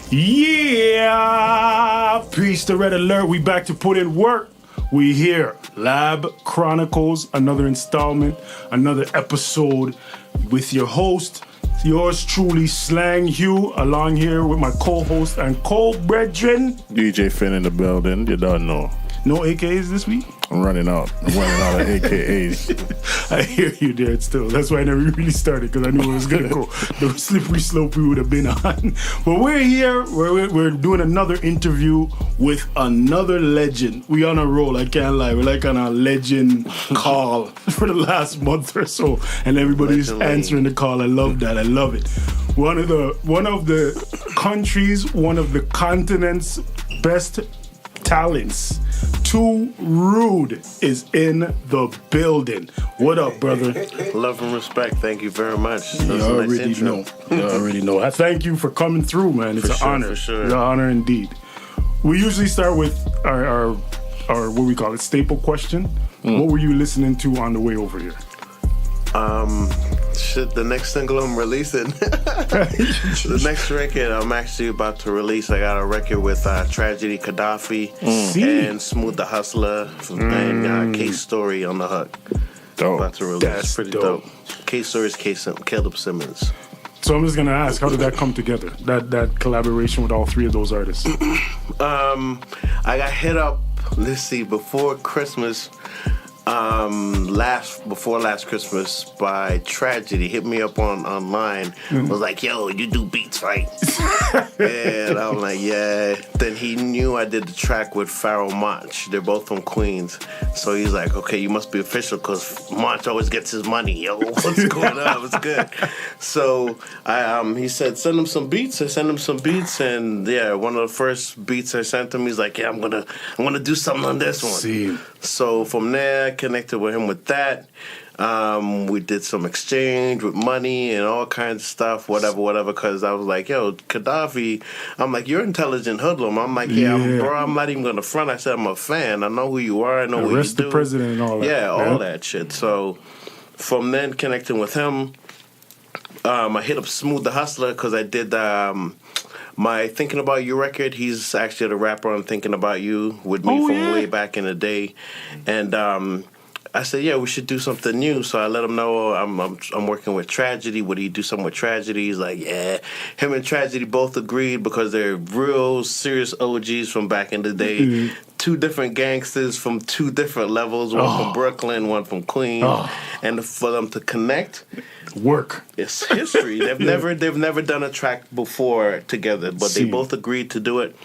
Yeah! Peace to Red Alert. We back to put in work. We here. Lab Chronicles, another installment, another episode with your host, yours truly, Slang Hugh, along here with my co-host and co-brethren. DJ Finn in the building. You don't know. No AKAs this week? I'm running out of AKAs. I hear you there still. That's why I never really started, because I knew it was going to go. The slippery slope we would have been on. But we're here. We're doing another interview with another legend. We on a roll, I can't lie. We're like on a legend call for the last month or so. And everybody's answering the call. I love that. I love it. One of the countries, one of the continent's best talents. Too Rude is in the building. What up, brother? Love and respect. Thank you very much. You already know. You already know. I thank you for coming through, man. It's an honor. For sure. It's an honor indeed. We usually start with our what we call it, staple question. What were you listening to on the way over here? The next single I'm releasing. The next record I'm actually about to release. I got a record with Tragedy Gaddafi and Smooth the Hustler and Case Story on the hook. Dope. About to release. That's pretty dope. Case Story is Caleb Simmons. So I'm just gonna ask, how did that come together? That collaboration with all three of those artists. I got hit up. Let's see, before Christmas. Before last Christmas by Tragedy, hit me up online. Was like, yo, you do beats, right? And I'm like, yeah. Then he knew I did the track with Pharoah Monch. They're both from Queens. So he's like, okay, you must be official because Monch always gets his money. Yo, what's going on? What's good? So he said, send him some beats. I sent him some beats, and yeah, one of the first beats I sent him, he's like, yeah, I'm gonna do something on this one. See. So from there, I connected with him with that. We did some exchange with money and all kinds of stuff, whatever, because I was like, yo, Gaddafi, I'm like, you're intelligent hoodlum. I'm like, bro, I'm not even going to front. I said, I'm a fan. I know who you are. I know what you do. Arrest the president and all that. Yeah, all that shit. So from then, connecting with him, I hit up Smooth the Hustler because I did my Thinking About You record. He's actually the rapper on Thinking About You with me from way back in the day. And I said, yeah, we should do something new. So I let him know I'm working with Tragedy. Would he do something with Tragedy? He's like, yeah. Him and Tragedy both agreed because they're real serious OGs from back in the day. Mm-hmm. Two different gangsters from two different levels. One from Brooklyn, one from Queens. And for them to connect... Work. It's history. They've never done a track before together, but they both agreed to do it.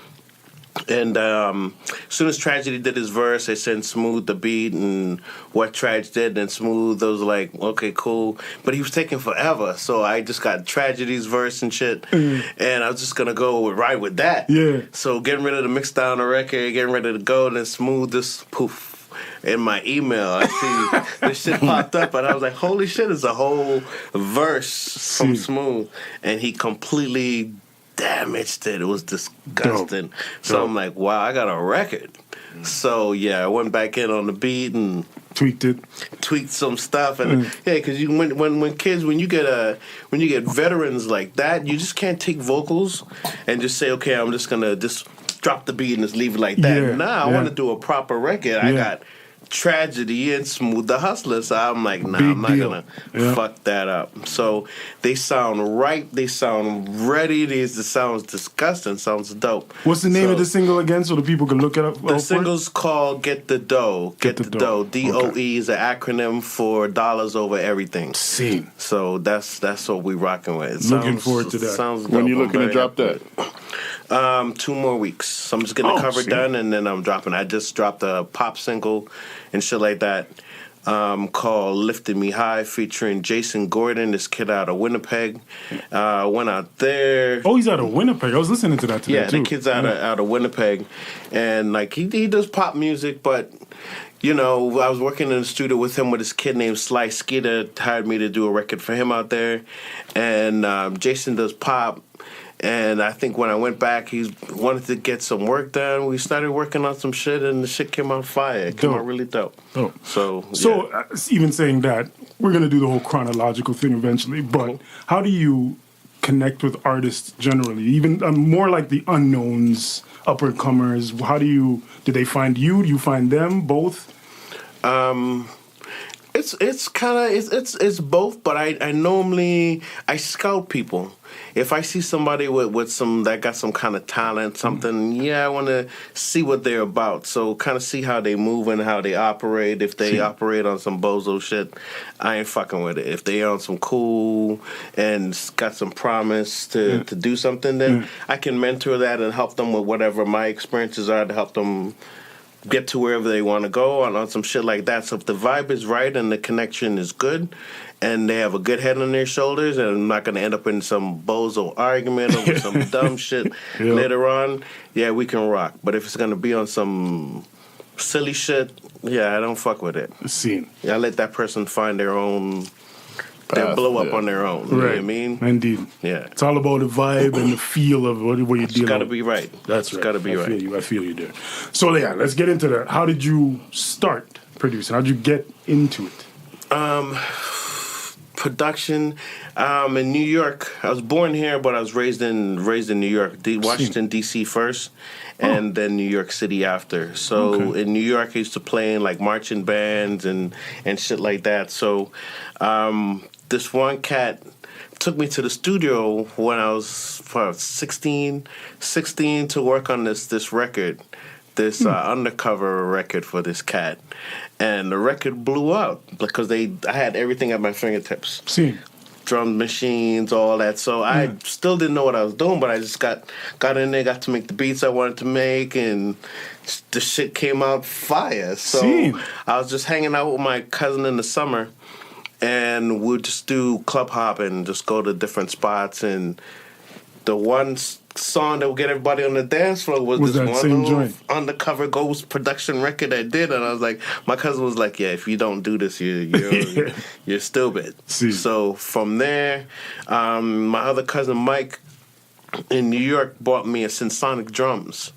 And as soon as Tragedy did his verse, I sent Smooth the beat and what Trag did, and Smooth was like, okay, cool. But he was taking forever, so I just got Tragedy's verse and shit, and I was just gonna go right with that. Yeah. So getting ready to mix down the record, getting ready to go, and then Smooth just poof. In my email, I see this shit popped up, and I was like, holy shit, it's a whole verse from Smooth. And he completely damaged it. It was disgusting. Dope. So I'm like, wow, I got a record. So, yeah, I went back in on the beat and... Tweaked some stuff. And, yeah, because when you get veterans like that, you just can't take vocals and just say, okay, I'm just going to just drop the beat and just leave it like that. I want to do a proper record. I got Tragedy and Smooth the Hustler. So I'm like, nah, I'm not going to fuck that up. So they sound right. They sound ready. It sounds disgusting. Sounds dope. What's the name of the single again so the people can look it up? The single's called Get the Dough. Get the Dough. DOE is an acronym for dollars over everything. See. So that's what we rocking with. Looking forward to that. Sounds dope. When you looking to drop that? 2 more weeks. So I'm just getting the cover done, and then I'm dropping. I just dropped a pop single and shit like that called Lifting Me High, featuring Jason Gordon, this kid out of Winnipeg. Went out there. Oh, he's out of Winnipeg. I was listening to that today, too. Yeah, the kid's out of Winnipeg. And, like, he does pop music, but... You know, I was working in the studio with him with this kid named Sly Skeeter, hired me to do a record for him out there. And Jason does pop. And I think when I went back, he wanted to get some work done. We started working on some shit, and the shit came out fire. It came out really dope. So even saying that, we're going to do the whole chronological thing eventually. But how do you connect with artists generally? Even more like the unknowns, up and comers. How do they find you? Do you find them? Both? It's kind of it's both, but I normally I scout people. If I see somebody with some that got some kind of talent, something, I want to see what they're about. So kind of see how they move and how they operate. If they operate on some bozo shit, I ain't fucking with it. If they on some cool and got some promise to do something, then I can mentor that and help them with whatever my experiences are to help them get to wherever they want to go on some shit like that. So if the vibe is right and the connection is good and they have a good head on their shoulders and I'm not going to end up in some bozo argument over some dumb shit later on, we can rock. But if it's going to be on some silly shit, I don't fuck with it. I let that person find their own... They'll blow up on their own. You know what I mean? Indeed. Yeah. It's all about the vibe and the feel of what you're dealing with. It's got to be right. That's right. It's got to be right. I feel you there. So, let's get into that. How did you start producing? How did you get into it? Production in New York. I was born here, but I was raised in New York. Washington, D.C. first, and then New York City after. So in New York, I used to play in like marching bands and shit like that. So this one cat took me to the studio when I was 16 to work on this record, this undercover record for this cat. And the record blew up because I had everything at my fingertips. Drum machines, all that. So I still didn't know what I was doing, but I just got in there, got to make the beats I wanted to make, and the shit came out fire. So I was just hanging out with my cousin in the summer, and we'd just do club hop and just go to different spots. And the one song that would get everybody on the dance floor was this one little joint? Undercover Ghost production record I did, and I was like, my cousin was like, if you don't do this, you're stupid. So from there, my other cousin Mike in New York bought me a Synsonic drums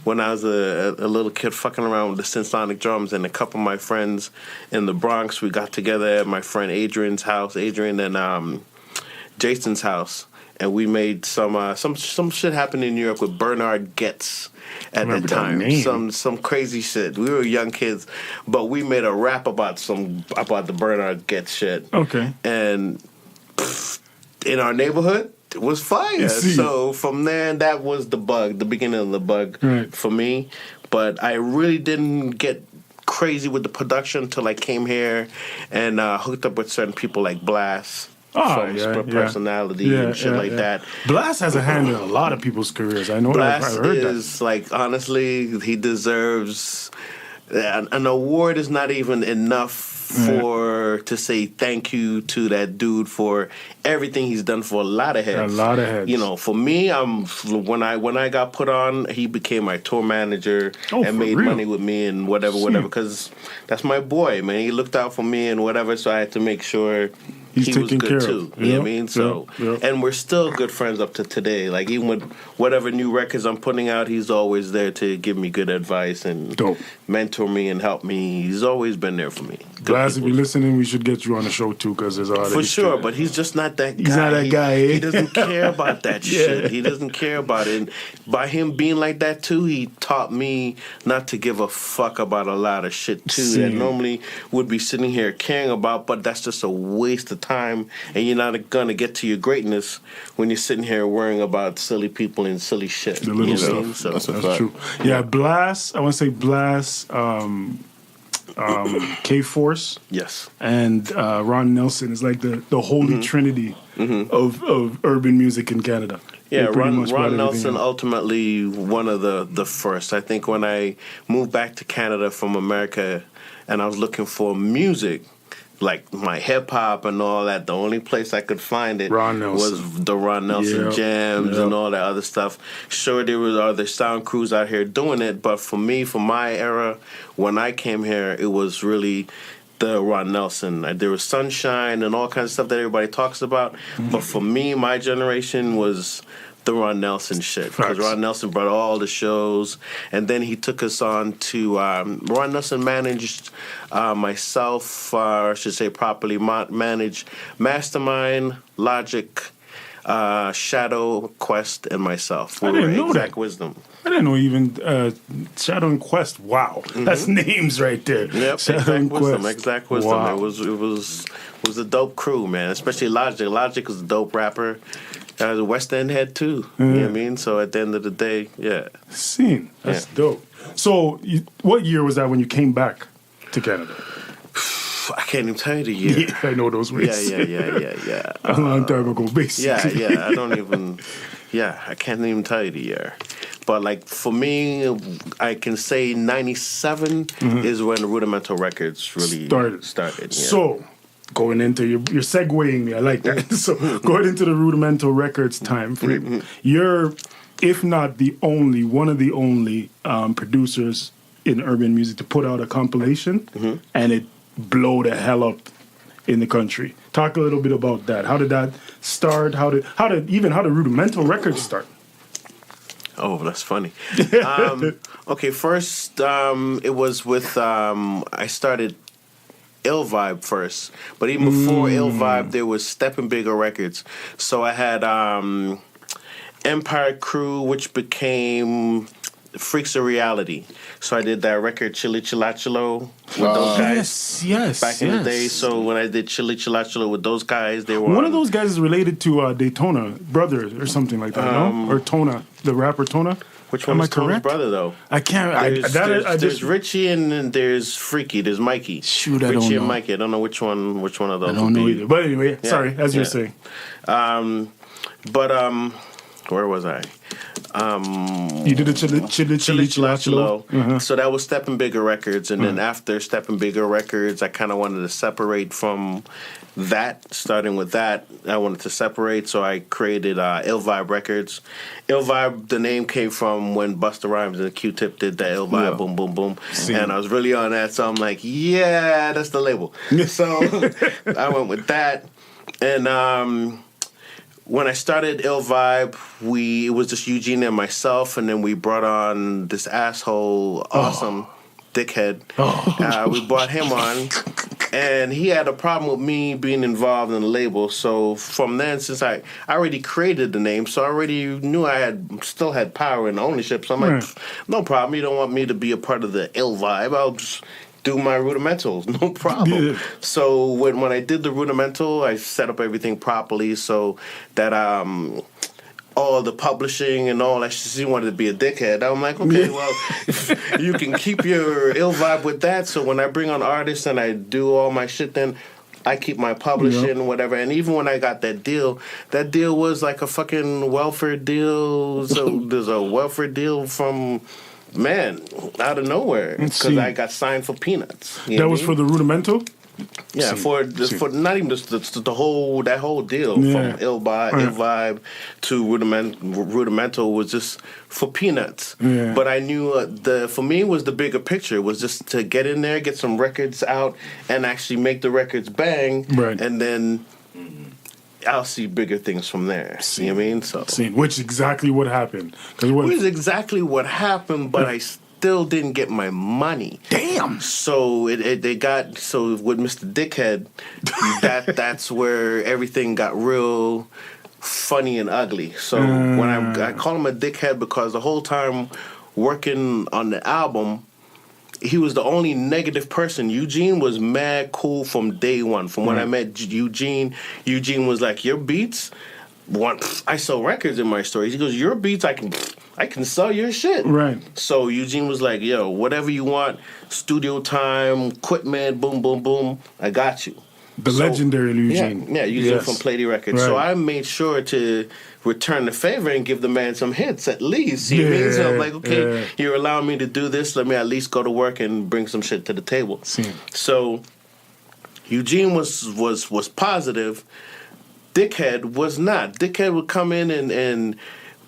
when I was a little kid fucking around with the Synsonic drums, and a couple of my friends in the Bronx, we got together at my friend Adrian and Jason's house. And we made some shit happen in New York with Bernard Getz at the time. Some crazy shit. We were young kids, but we made a rap about the Bernard Getz shit. Okay. And in our neighborhood, it was fire. So from there, that was the beginning of the bug for me. But I really didn't get crazy with the production until I came here and hooked up with certain people like Blast. From Split Personality and shit like that. Blast has a hand in a lot of people's careers. I know. Blast I've heard is that. like, honestly, he deserves an award. Is not even enough to say thank you to that dude for everything he's done for a lot of heads. You know, for me, when I got put on, he became my tour manager and made money with me and whatever, because that's my boy, man. He looked out for me and whatever, so I had to make sure he was good too. You know what I mean? So, and we're still good friends up to today. Like, even with whatever new records I'm putting out, he's always there to give me good advice and mentor me and help me. He's always been there for me. Blast, if you're listening, we should get you on the show too, because there's all for sure. But he's just not that guy. He's not that guy. He doesn't care about that shit. He doesn't care about it. And by him being like that too, he taught me not to give a fuck about a lot of shit too that normally would be sitting here caring about. But that's just a waste of time, and you're not gonna get to your greatness when you're sitting here worrying about silly people and silly shit. The little stuff. So that's true. Yeah, Blast. I want to say Blast. K-Force, and Ron Nelson is like the holy trinity of urban music in Canada. Yeah, Ron Nelson ultimately one of the first. I think when I moved back to Canada from America and I was looking for music, like my hip hop and all that, the only place I could find it was the Ron Nelson jams and all that other stuff. Sure, there was other sound crews out here doing it, but for me, for my era, when I came here, it was really the Ron Nelson. There was Sunshine and all kinds of stuff that everybody talks about, but for me, my generation was the Ron Nelson shit, because Ron Nelson brought all the shows, and then he took us on to Ron Nelson managed myself, or I should say properly managed Mastermind, Logic, Shadow, Quest, and myself. I didn't know Exact that. Wisdom. I didn't know even Shadow and Quest. Wow, that's names right there. Yep, Shadow Exact and Wisdom. Quest. Exact Wisdom. Wow. It was a dope crew, man. Especially Logic. Logic was a dope rapper. The West End head too. You know what I mean? So at the end of the day, yeah. Scene. That's dope. So, what year was that when you came back to Canada? I can't even tell you the year. Yeah, I know those words. Yeah. A long time ago, basically. Yeah. I don't even. Yeah, I can't even tell you the year. But like for me, I can say '97 is when Rudimental Records really started. Yeah. So, going into you're segueing me. I like that. So, going into the Rudimental Records time frame, you're, if not the only, one of the only producers in urban music to put out a compilation, and it blow the hell up in the country. Talk a little bit about that. How did that start? How did Rudimental Records start? Oh, that's funny. Okay, first it was with I started Ill Vibe first, but even before Ill Vibe, there was Steppin' Bigger Records. So I had Empire Crew, which became Freaks of Reality. So I did that record Chili Chilachilo with those guys. Yes. Back in the day. So when I did Chili Chilachilo with those guys, they were one of those guys is related to Daytona Brothers or something like that, no? Or Tona, the rapper Tona. Which one is Tone's brother though? I can't. There's Richie and there's Freaky. There's Mikey. Shoot, I Richie don't know. and Mikey. I don't know which one of those. I don't know either. But anyway, sorry. As you're saying. Where was I? You did a Chili Chilachilo. So that was Steppin' Bigger Records, and then after Steppin' Bigger Records, I kind of wanted to separate from that. Starting with that, I wanted to separate, so I created Ill Vibe Records. Ill Vibe, the name came from when Busta Rhymes and Q-Tip did the Ill Vibe, boom, boom, boom, and I was really on that. So I'm like, yeah, that's the label. So I went with that, and when I started Ill Vibe, it was just Eugene and myself, and then we brought on this asshole, awesome dickhead. We brought him on, and he had a problem with me being involved in the label. So from then, since I already created the name, so I already knew I still had power and ownership. So I'm like, no problem. You don't want me to be a part of the Ill Vibe. I'll just do my rudimentals, no problem. Yeah. So when I did the rudimental, I set up everything properly so that all the publishing and all that. She wanted to be a dickhead. I'm like, okay, well, you can keep your Ill Vibe with that. So when I bring on artists and I do all my shit, then I keep my publishing and whatever. And even when I got that deal was like a fucking welfare deal. So there's a welfare deal from, man, out of nowhere, because I got signed for peanuts. That was for the Rudimental? Yeah, for not even just the whole deal from Ill Vibe to Rudimental was just for peanuts. Yeah. But I knew for me was the bigger picture was just to get in there, get some records out, and actually make the records bang, and then I'll see bigger things from there. You know what I mean? So, which is exactly what happened. Which is exactly what happened, but I still didn't get my money. Damn. So with Mr. Dickhead, that's where everything got real funny and ugly. So when I call him a dickhead because the whole time working on the album, he was the only negative person. Eugene was mad cool from day one. From when I met Eugene was like, your beats, I sell records in my stories. He goes, your beats, I can sell your shit. Right. So Eugene was like, yo, whatever you want, studio time, equipment, boom, boom, boom, I got you. The legendary Eugene. Yeah, Eugene from Plady Records. Right. So I made sure to return the favor and give the man some hits at least. You know what I mean? So I'm like, okay, you're allowing me to do this. Let me at least go to work and bring some shit to the table. So Eugene was positive. Dickhead was not. Dickhead would come in and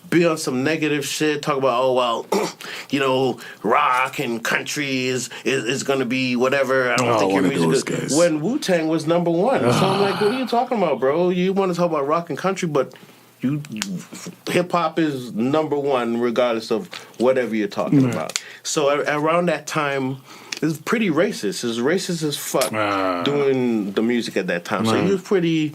be on some negative shit, talk about, rock and country is going to be whatever. I don't think your music is. When Wu-Tang was number one. So I'm like, what are you talking about, bro? You want to talk about rock and country, but hip-hop is number one regardless of whatever you're talking about. So around that time, it was pretty racist. It was racist as fuck doing the music at that time. So he was pretty...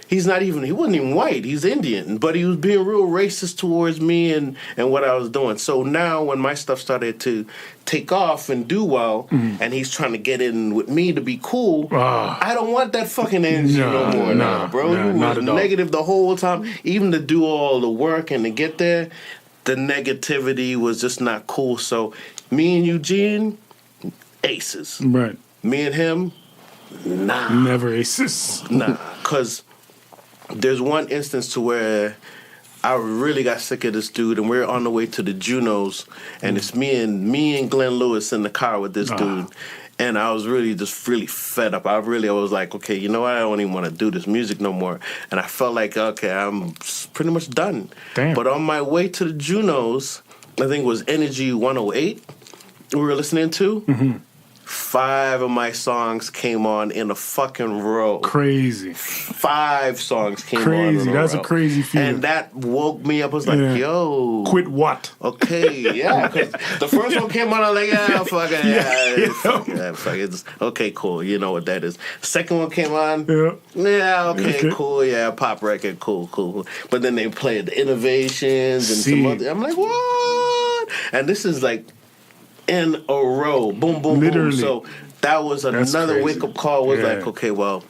he wasn't even white. He's Indian, but he was being real racist towards me and what I was doing. So now when my stuff started to take off and do well, and he's trying to get in with me to be cool, I don't want that fucking energy no more, bro. You was negative the whole time. Even to do all the work and to get there, the negativity was just not cool. So me and Eugene, aces. Right. Me and him, nah. Never aces. Nah, because there's one instance to where I really got sick of this dude, and we're on the way to the Junos, and it's me and Glenn Lewis in the car with this dude, and I was really fed up. I was like, okay, you know what? I don't even want to do this music no more, and I felt like, okay, I'm pretty much done. Damn. But on my way to the Junos, I think it was Energy 108 we were listening to. Mm-hmm. 5 of my songs came on in a fucking row. Crazy. 5 songs came on Crazy. in a That's row. a crazy feeling. And that woke me up. I was like, yo. Quit what? Okay, yeah. 'Cause the first one came on, I was like, yeah, fuck it. Fuck it. Okay, cool. You know what that is. Second one came on. Yeah, okay, cool. Yeah, pop record. Cool. But then they played the Innovations and some other. I'm like, what? And this is like, in a row, boom, Literally. boom. So that was another wake-up call. Was like, okay, well,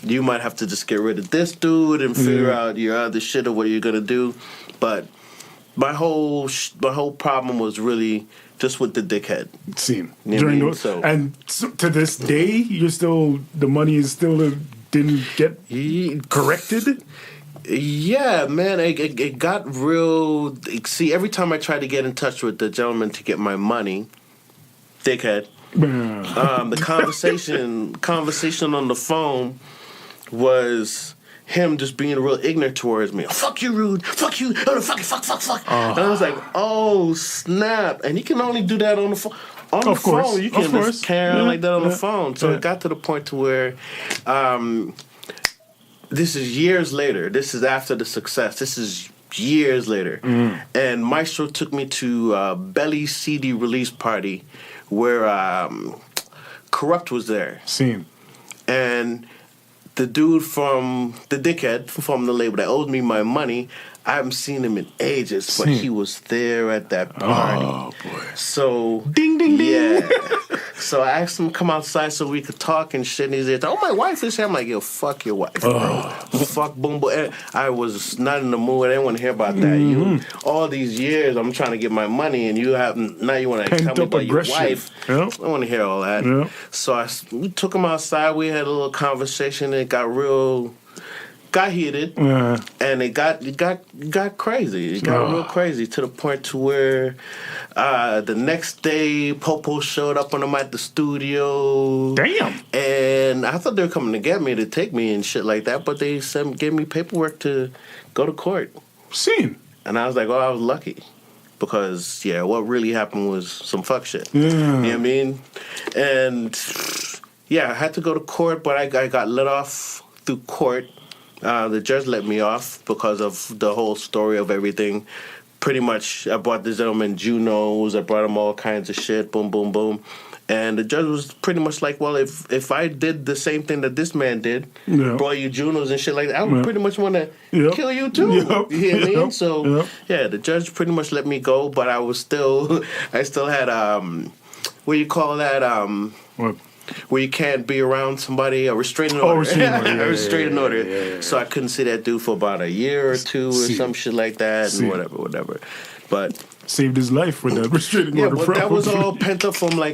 you might have to just get rid of this dude and figure out your other shit or what you're gonna do. But my whole problem was really just with the dickhead. Seen. You know what I mean? And to this day, the money is still didn't get corrected. Yeah, man, it got real. See, every time I tried to get in touch with the gentleman to get my money, dickhead, the conversation on the phone was him just being real ignorant towards me. Oh, fuck you, Rude. Fuck you. Oh, fuck. And I was like, oh, snap. And you can only do that on the phone. On the phone, you can just carry on like that on the phone. So it got to the point to where... this is years later. This is after the success. This is years later. And Maestro took me to a Belly CD release party where Corrupt was there. Seen. And the dude the dickhead from the label that owed me my money, I haven't seen him in ages, but he was there at that party. Oh, boy. So... Ding, ding, ding. Yeah. So I asked him to come outside so we could talk and shit. And he's like, oh, my wife is here. I'm like, yo, fuck your wife, bro. Fuck boom, boom. And I was not in the mood. I didn't want to hear about that. All these years, I'm trying to get my money, and now you want to tell me about your wife. I don't want to hear all that. Yep. So we took him outside. We had a little conversation. And it got heated, and it got crazy. It got real crazy to the point to where the next day Popo showed up on him at the studio. Damn. And I thought they were coming to get me to take me and shit like that, but they gave me paperwork to go to court. Seen. And I was like, oh, I was lucky. Because, what really happened was some fuck shit. You know what I mean? And, I had to go to court, but I got let off through court. The judge let me off because of the whole story of everything. Pretty much, I brought the gentleman Junos. I brought him all kinds of shit. Boom, boom, boom. And the judge was pretty much like, well, if I did the same thing that this man did, brought you Junos and shit like that, I would pretty much want to kill you too. You know what I mean? So, the judge pretty much let me go, but I still had, what do you call that? What? Where you can't be around somebody, a restraining order. A restraining order. Yeah. So I couldn't see that dude for about a year or two or some shit like that, and whatever. But saved his life with that restraining order. Yeah, but that was all pent up from I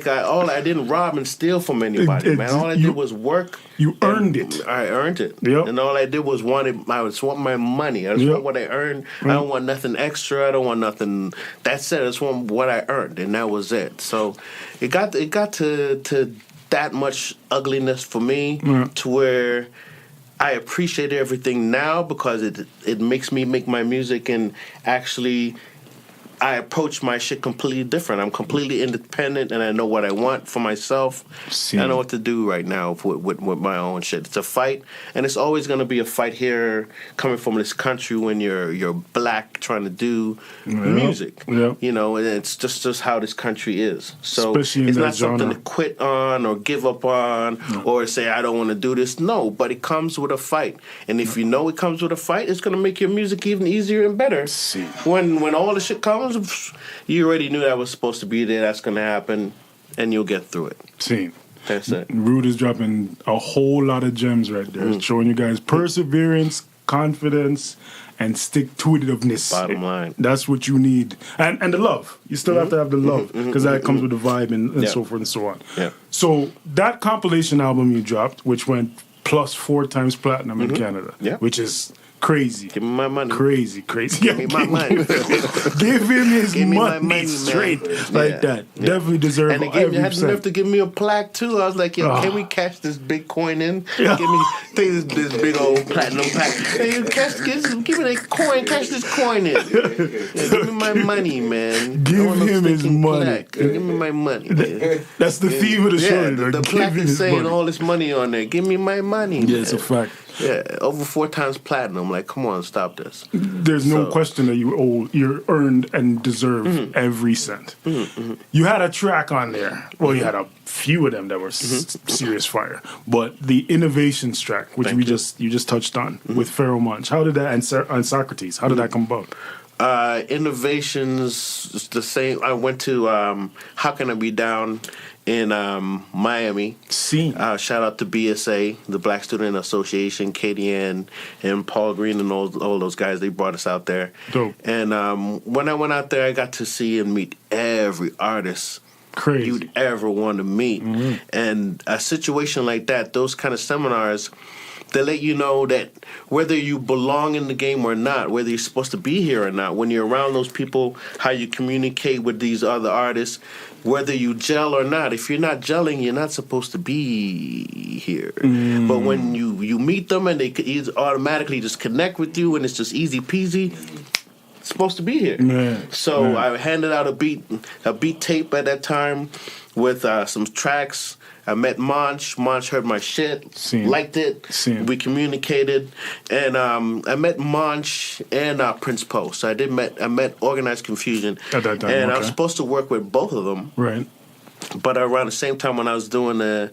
didn't rob and steal from anybody, man. All I did was work. You earned it. I earned it. Yep. And all I did was I just want my money. I just want what I earned. I don't want nothing extra. I don't want nothing. That's it. I just want what I earned, and that was it. So it got to that much ugliness for me to where I appreciate everything now because it makes me make my music and actually I approach my shit completely different. I'm completely independent, and I know what I want for myself. I know what to do right now with my own shit. It's a fight, and it's always going to be a fight here, coming from this country when you're black trying to do music. Yeah. You know, and it's just how this country is. So Especially it's in not that something genre. to quit on or give up on or say I don't want to do this. No, but it comes with a fight, and if you know it comes with a fight, it's going to make your music even easier and better. When all the shit comes, you already knew that was supposed to be there. That's going to happen, and you'll get through it. That's it. Rude is dropping a whole lot of gems right there, showing you guys perseverance, confidence, and stick-to-itiveness. Bottom line. That's what you need. And the love. You still have to have the love, because that comes with the vibe and so forth and so on. Yeah. So that compilation album you dropped, which went plus 4 times platinum in Canada, which is crazy. Give me my money. Crazy. Give me my money. Give him his Give me my money money, straight man. like that. Definitely deserve And they every had enough cent. to give me a plaque too. I was like, yo, can we cash this big coin in? Yeah. Take this big old platinum pack. Hey, give me that coin. Cash this coin in. Yeah, give me my money, man. Give I want no him his stinking money. plaque. Give me my money. Man. That's the theme of the show. Yeah, like, the give plaque him is his saying money. all this money on there. Give me my money. Yeah, it's a man. fact. Yeah, over 4 times platinum. Like, come on, stop this. There's no So- question that you're earned and deserve every cent. You had a track on there. Well, you had a few of them that were serious fire. But the Innovations track, which you just touched on with Pharaoh Monch, how did that and Socrates? How did that come about? Innovations is the same. I went to How Can I Be Down in Miami. Shout out to BSA, the Black Student Association, KDN, and Paul Green and all those guys. They brought us out there. Dope. And when I went out there, I got to see and meet every artist Crazy. you'd ever want to meet. And a situation like that, those kind of seminars, they let you know that whether you belong in the game or not, whether you're supposed to be here or not, when you're around those people, how you communicate with these other artists, whether you gel or not. If you're not gelling, you're not supposed to be here. But when you meet them and they automatically just connect with you and it's just easy peasy, it's supposed to be here. So I handed out a beat tape at that time with some tracks. I met Monch. Monch heard my shit, liked it. We communicated, and I met Monch and Prince Post. So I met Organized Confusion at that time, and I was supposed to work with both of them. Right. But around the same time when I was doing the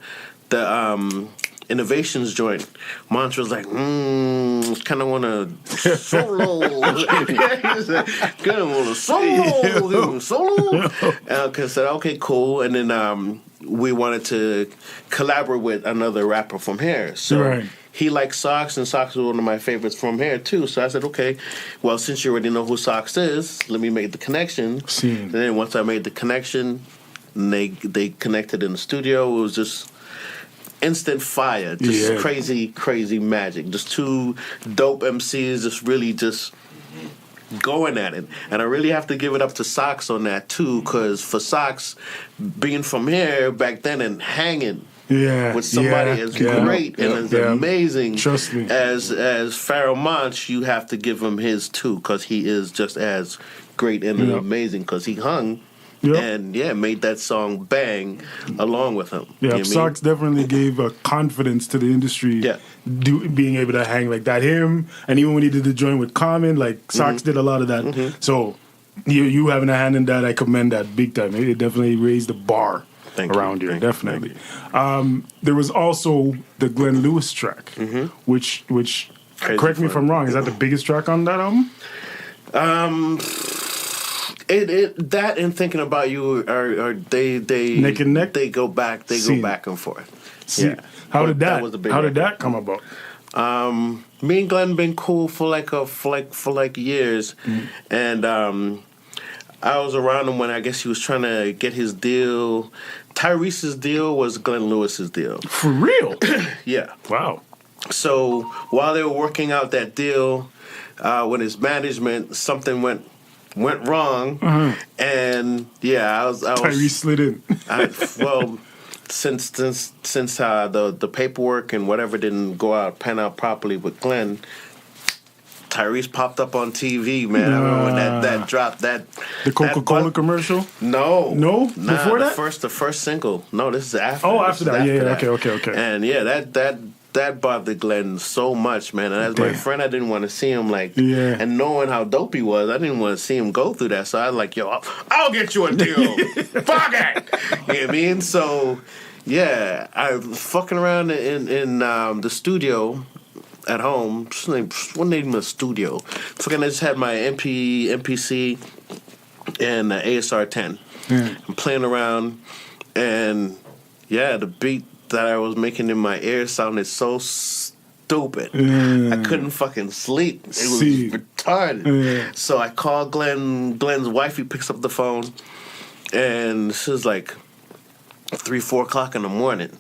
Innovations joint, Monch was like, kind of want to solo. Kind of want to solo. And I said, okay, cool. And then we wanted to collaborate with another rapper from here. So he liked Sox, and Sox was one of my favorites from here, too. So I said, okay, well, since you already know who Sox is, let me make the connection. And then once I made the connection, they connected in the studio. It was just instant fire, just crazy magic. Just 2 dope MCs just really just going at it. And I really have to give it up to Sox on that too, because for Sox, being from here back then and hanging with somebody as great and as amazing Trust me. as Pharaoh Monch, you have to give him his too, because he is just as great and amazing, because he hung and made that song bang along with him. Yeah, you know Sox definitely gave a confidence to the industry. Being able to hang like that. Him, and even when he did the joint with Common, like Sox did a lot of that. So you having a hand in that, I commend that big time. It definitely raised the bar around here. Definitely. There was also the Glenn Lewis track, which correct me if I'm wrong, is that the biggest track on that album? That and Thinking About You are they neck and neck. They go back and forth. How did that come about? Me and Glenn been cool for like years, and I was around him when I guess he was trying to get his deal. Tyrese's deal was Glenn Lewis's deal. For real? Yeah. Wow. So while they were working out that deal with his management, something went wrong, and I was Tyrese slid in. Since the paperwork and whatever didn't pan out properly with Glenn, Tyrese popped up on TV, man. I remember when that dropped. The Coca-Cola commercial? No. Before that? The first single. No, this is after. Oh, after that. Okay. And yeah, that bothered Glenn so much, man. And as my friend, I didn't want to see him and knowing how dope he was, I didn't want to see him go through that. So I was like, yo, I'll get you a deal. Fuck it. You know what I mean? So yeah, I was fucking around in the studio at home. What name the studio? Fucking, I just had my MPC and ASR 10. I'm playing around, and yeah, the beat that I was making in my ear sounded so stupid. I couldn't fucking sleep. It was retarded. So I called Glenn. Glenn's wife, he picks up the phone, and this is like 3-4 o'clock in the morning.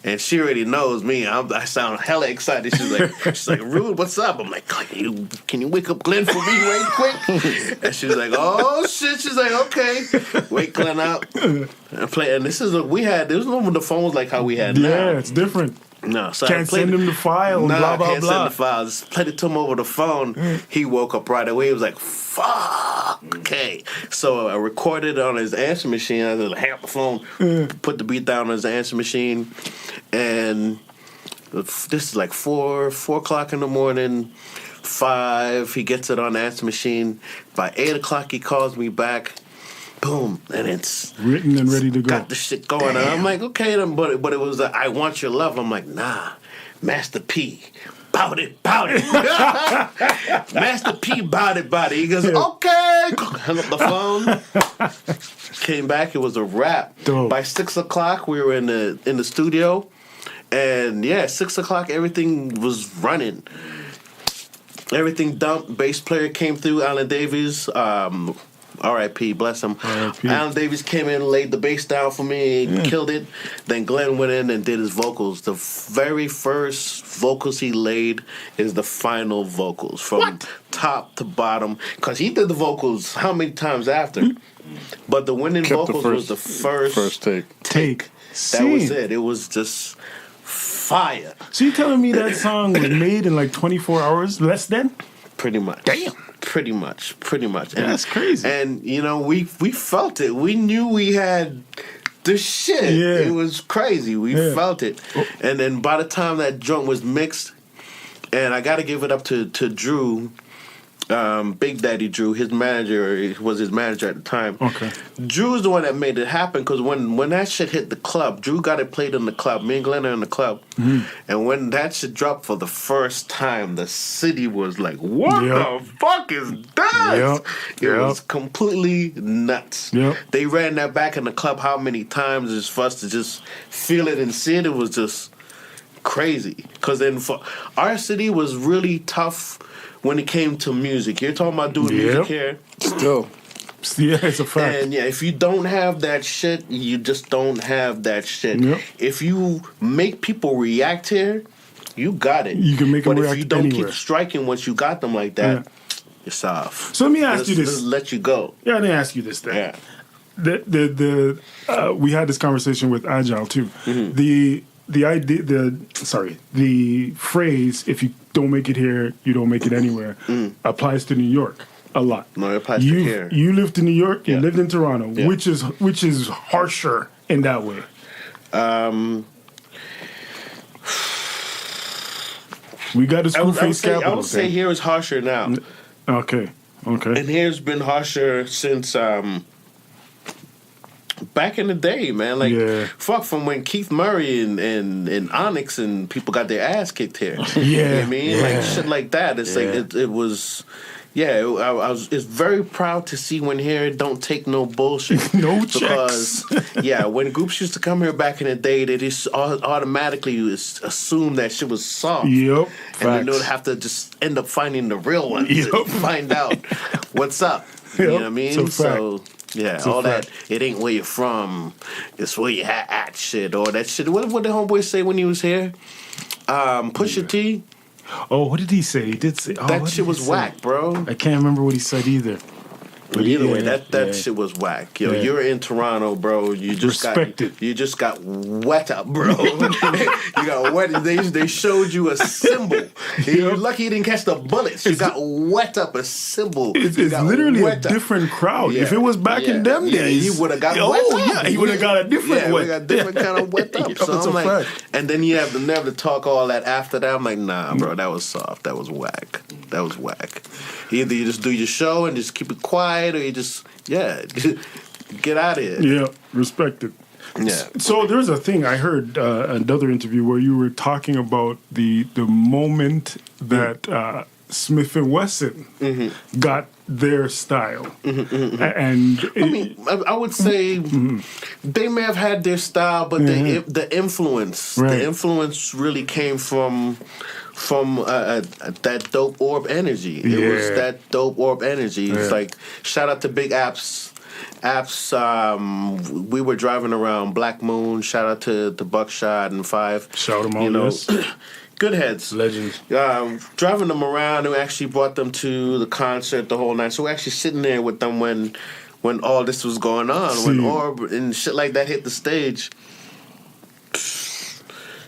And she already knows me. I sound hella excited. She's like, Rude, what's up? I'm like, can you wake up Glenn for me right quick? And she's like, oh shit. She's like, okay, wake Glenn up and play. And this is this was when the phone was like how we had now. Yeah, it's different. No, so can't send him the file. Blah blah can't blah. Send the file. Just played it to him over the phone. He woke up right away. He was like, "Fuck." Okay, so I recorded it on his answer machine. I just hang up the phone, put the beat down on his answer machine, and this is like 4 o'clock in the morning. 5, he gets it on the answer machine. By 8 o'clock, he calls me back. Boom, and it's written and ready to go. Got the shit going on. I'm like, okay, then, but it was I Want Your Love. I'm like, nah, Master P, bout it. Master P, bout it. He goes, okay. Hung up the phone. Came back. It was a wrap. Dope. By 6 o'clock, we were in the studio, and yeah, 6 o'clock, everything was running. Everything dumped. Bass player came through. Alan Davies. R.I.P. Bless him. R.I.P. Alan Davies came in, laid the bass down for me, killed it. Then Glenn went in and did his vocals. The very first vocals he laid is the final vocals from top to bottom. Because he did the vocals how many times after? But the winning vocals was the first take. That was it. It was just fire. So you telling me that song was made in like 24 hours, less than? Pretty much. Damn. Pretty much. And that's crazy. And, we felt it. We knew we had the shit. Yeah. It was crazy. We felt it. And then by the time that joint was mixed, and I got to give it up to Drew, Big Daddy Drew, his manager, was his manager at the time. Okay. Drew's the one that made it happen, because when that shit hit the club, Drew got it played in the club. Me and Glenn are in the club. And when that shit dropped for the first time, the city was like, what the fuck is that? It was completely nuts. They ran that back in the club how many times just for us to just feel it and see it. It was just crazy. Because then for our city was really tough when it came to music. You're talking about doing music here. Still. Yeah, it's a fact. And if you don't have that shit, you just don't have that shit. If you make people react here, you got it. You can make them react But if you don't anywhere. keep striking once you got them like that, it's off. So let me ask you this. Just let you go. Yeah, let me ask you this then. Yeah. We had this conversation with Agile too. The idea, the phrase, if you don't make it here, you don't make it anywhere, applies to New York a lot. No, it applies to here. You lived in New York, you lived in Toronto, which is harsher in that way. We got a school face capital. I would say here is harsher now. Okay. And here's been harsher since back in the day, man. Fuck, from when Keith Murray and Onyx and people got their ass kicked here. You know what I mean? Like shit like that. It's like it was. Yeah, I was. It's very proud to see when here don't take no bullshit. No checks. Because when groups used to come here back in the day, they just automatically assume that shit was soft. Yep. And then they'd have to just end up finding the real ones. Find out what's up. You know what I mean? So. Yeah, all that, it ain't where you're from, it's where you at shit, or that shit. What did homeboy say when he was here? Pusha T? Oh, what did he say? He did say... that shit was whack, bro. I can't remember what he said either. But either way, that shit was whack. Yo, you're in Toronto, bro. You just got wet up, bro. You got wet. They showed you a symbol. You're lucky you didn't catch the bullets. You got wet up a symbol. It's literally a different crowd. If it was back in them days, he would have got wet up. Yeah, he would have got a different wet. Got different kind of wet up. So I'm like, and then you have the nerve to talk all that after that. I'm like, nah, bro, that was soft. That was whack. Either you just do your show and just keep it quiet, or you just get out of here. Yeah, respect it. Yeah. So there's a thing I heard another interview where you were talking about the moment that Smith and Wesson got their style, and I would say they may have had their style, but the influence really came from that dope orb energy. It was that dope orb energy. It's like, shout out to Big Apps. We were driving around Black Moon. Shout out to Buckshot and Five. Shout them all, yes. Good heads. Legends. Driving them around, and we actually brought them to the concert the whole night. So we're actually sitting there with them when all this was going on, when Orb and shit like that hit the stage.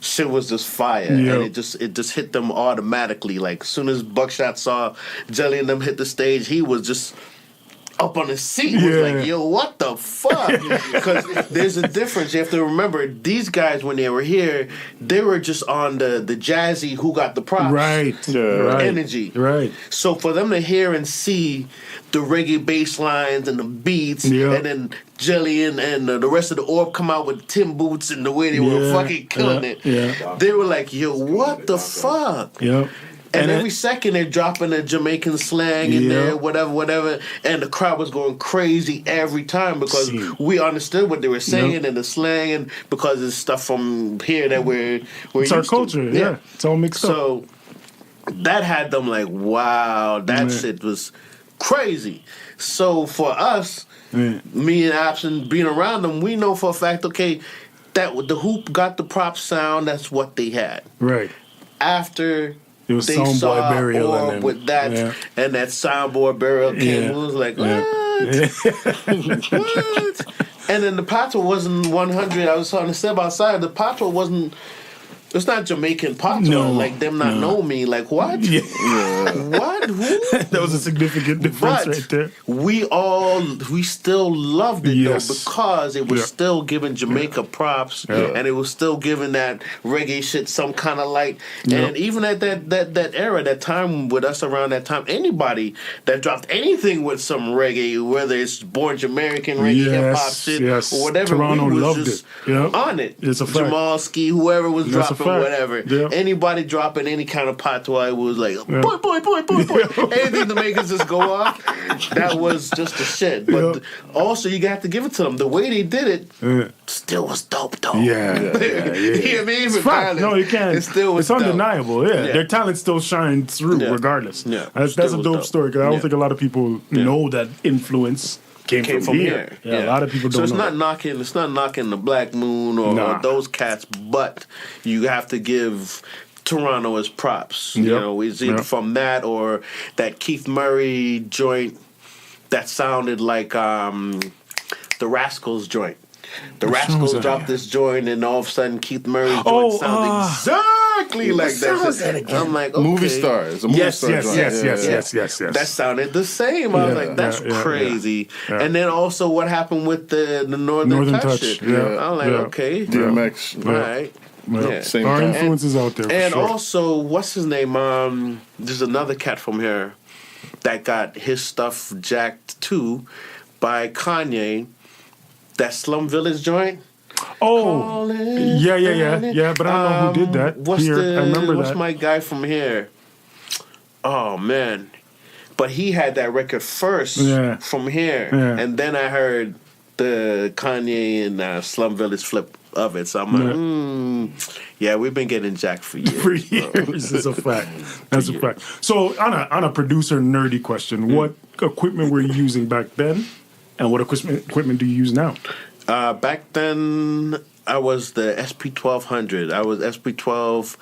Shit was just fire, and it just hit them automatically. Like, as soon as Buckshot saw Jelly and them hit the stage, he was just up on his seat. Was like, yo, what the fuck? Because there's a difference. You have to remember, these guys, when they were here, they were just on the jazzy who got the props energy. Right. So for them to hear and see the reggae bass lines and the beats, and then Jelly and the rest of the Orb come out with Tim boots and the way they were fucking killing it, they were like, yo, what the fuck? Yep. And every second they're dropping a Jamaican slang in there, whatever, and the crowd was going crazy every time because we understood what they were saying and the slang, and because it's stuff from here that we're it's our culture. Yeah, it's all mixed up. So that had them like, wow, that shit was crazy. So for us, me and Abson being around them, we know for a fact, okay, that the hoop got the prop sound. That's what they had. Right. After it was they Soundboy saw Burial Orb with that, and that Soundboy Burial came, it was like, what? What? And then the patois wasn't 100. I was trying to step outside. The patois wasn't. It's not Jamaican patois. Like, them not know me. Like, what? What? Who? That was a significant difference right there. We still loved it, though, because it was still giving Jamaica props, and it was still giving that reggae shit some kind of light. And even at that era, that time with us around that time, anybody that dropped anything with some reggae, whether it's Born Jamaican reggae, hip-hop shit, or whatever, Toronto we was loved just on it. It's a fact. Jamal Ski, whoever was dropping whatever. Yep. Anybody dropping any kind of patois, it was like, boy. Anything to make us just go off, that was just the shit. But also, you got to give it to them. The way they did it still was dope, though. You know what I mean? It's fine. No, you can't. It still was it's undeniable, Their talent still shines through, regardless. That's a dope story, because I don't think a lot of people know that influence came from here. A lot of people don't know. So it's not knocking the Black Moon or those cats, but you have to give Toronto as props. You know, it's either from that or that Keith Murray joint that sounded like the Rascals joint. The Rascals dropped this joint, and all of a sudden Keith Murray's joint sounded exactly like that. I'm like, okay. Movie Stars. Yes. That sounded the same. I was like, that's crazy. And then also what happened with the Northern Touch shit. I'm like, okay. DMX. All right. Same Our time. influences out there. And also, what's his name? There's another cat from here that got his stuff jacked too by Kanye. That Slum Village joint. Oh, yeah. But I don't know who did that. I remember what's my guy from here? Oh man, but he had that record first from here, and then I heard the Kanye and Slum Village flip of it. So I'm like, we've been getting jacked for years. For years, it's a fact. That's a fact. So on a producer nerdy question, what equipment were you using back then? And what equipment do you use now? Back then, I was the SP1200. I was SP12.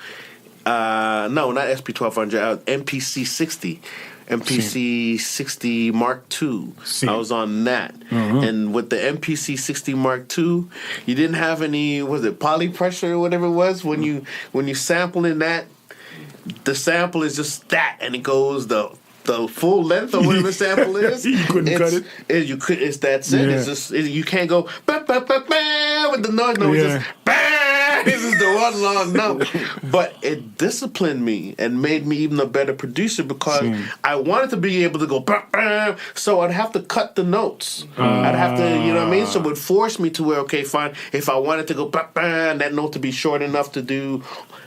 No, not SP1200. I was MPC 60. MPC 60 Mark II. I was on that. And with the MPC 60 Mark II, you didn't have any, was it poly pressure or whatever it was? When you sample in that, the sample is just that, and it goes the full length or whatever the sample is. You couldn't cut it. It's that's it. Yeah. It's just you can't go ba, ba, ba, ba, with the noise. No, it's just ba. This is the one long note. But it disciplined me and made me even a better producer because I wanted to be able to go ba, ba, so I'd have to cut the notes. I'd have to, you know what I mean? So it would force me to where, okay, fine. If I wanted to go ba, ba, and that note to be short enough to do,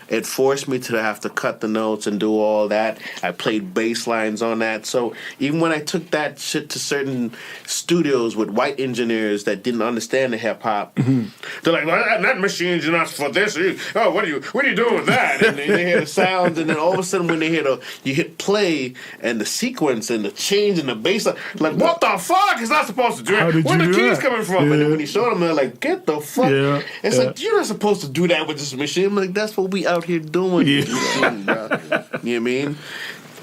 it forced me to have to cut the notes and do all that. I played bass lines on that. So even when I took that shit to certain studios with white engineers that didn't understand the hip hop, they're like, well, that machine's not for this. Oh, what are you doing with that? And they hear the sounds, and then all of a sudden when they hear you hit play and the sequence and the change in the bass line, like, what the fuck? It's not supposed to do it. Where the keys coming from? And then when he showed them, they're like, get the fuck. It's like, you're not supposed to do that with this machine. I'm like, that's what we out here doing. You know what I mean?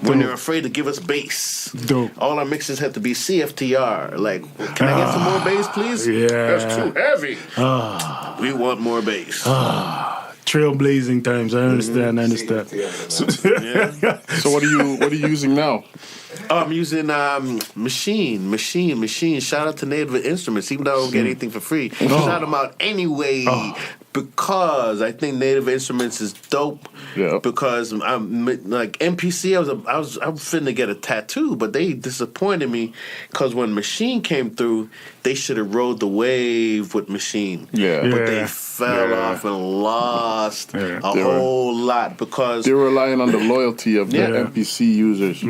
When they're afraid to give us bass. All our mixes have to be CFTR. Like, can I get some more bass, please? That's too heavy. We want more bass. Trailblazing times. I understand. So what are you using now? I'm using Machine. Shout out to Native Instruments, even though I don't get anything for free. Shout them out anyway. Because I think Native Instruments is dope. Because I'm like MPC. I was finna get a tattoo, but they disappointed me because when Machine came through, they should have rode the wave with Machine. But they fell off and lost a whole lot because they're relying on the loyalty of the MPC users.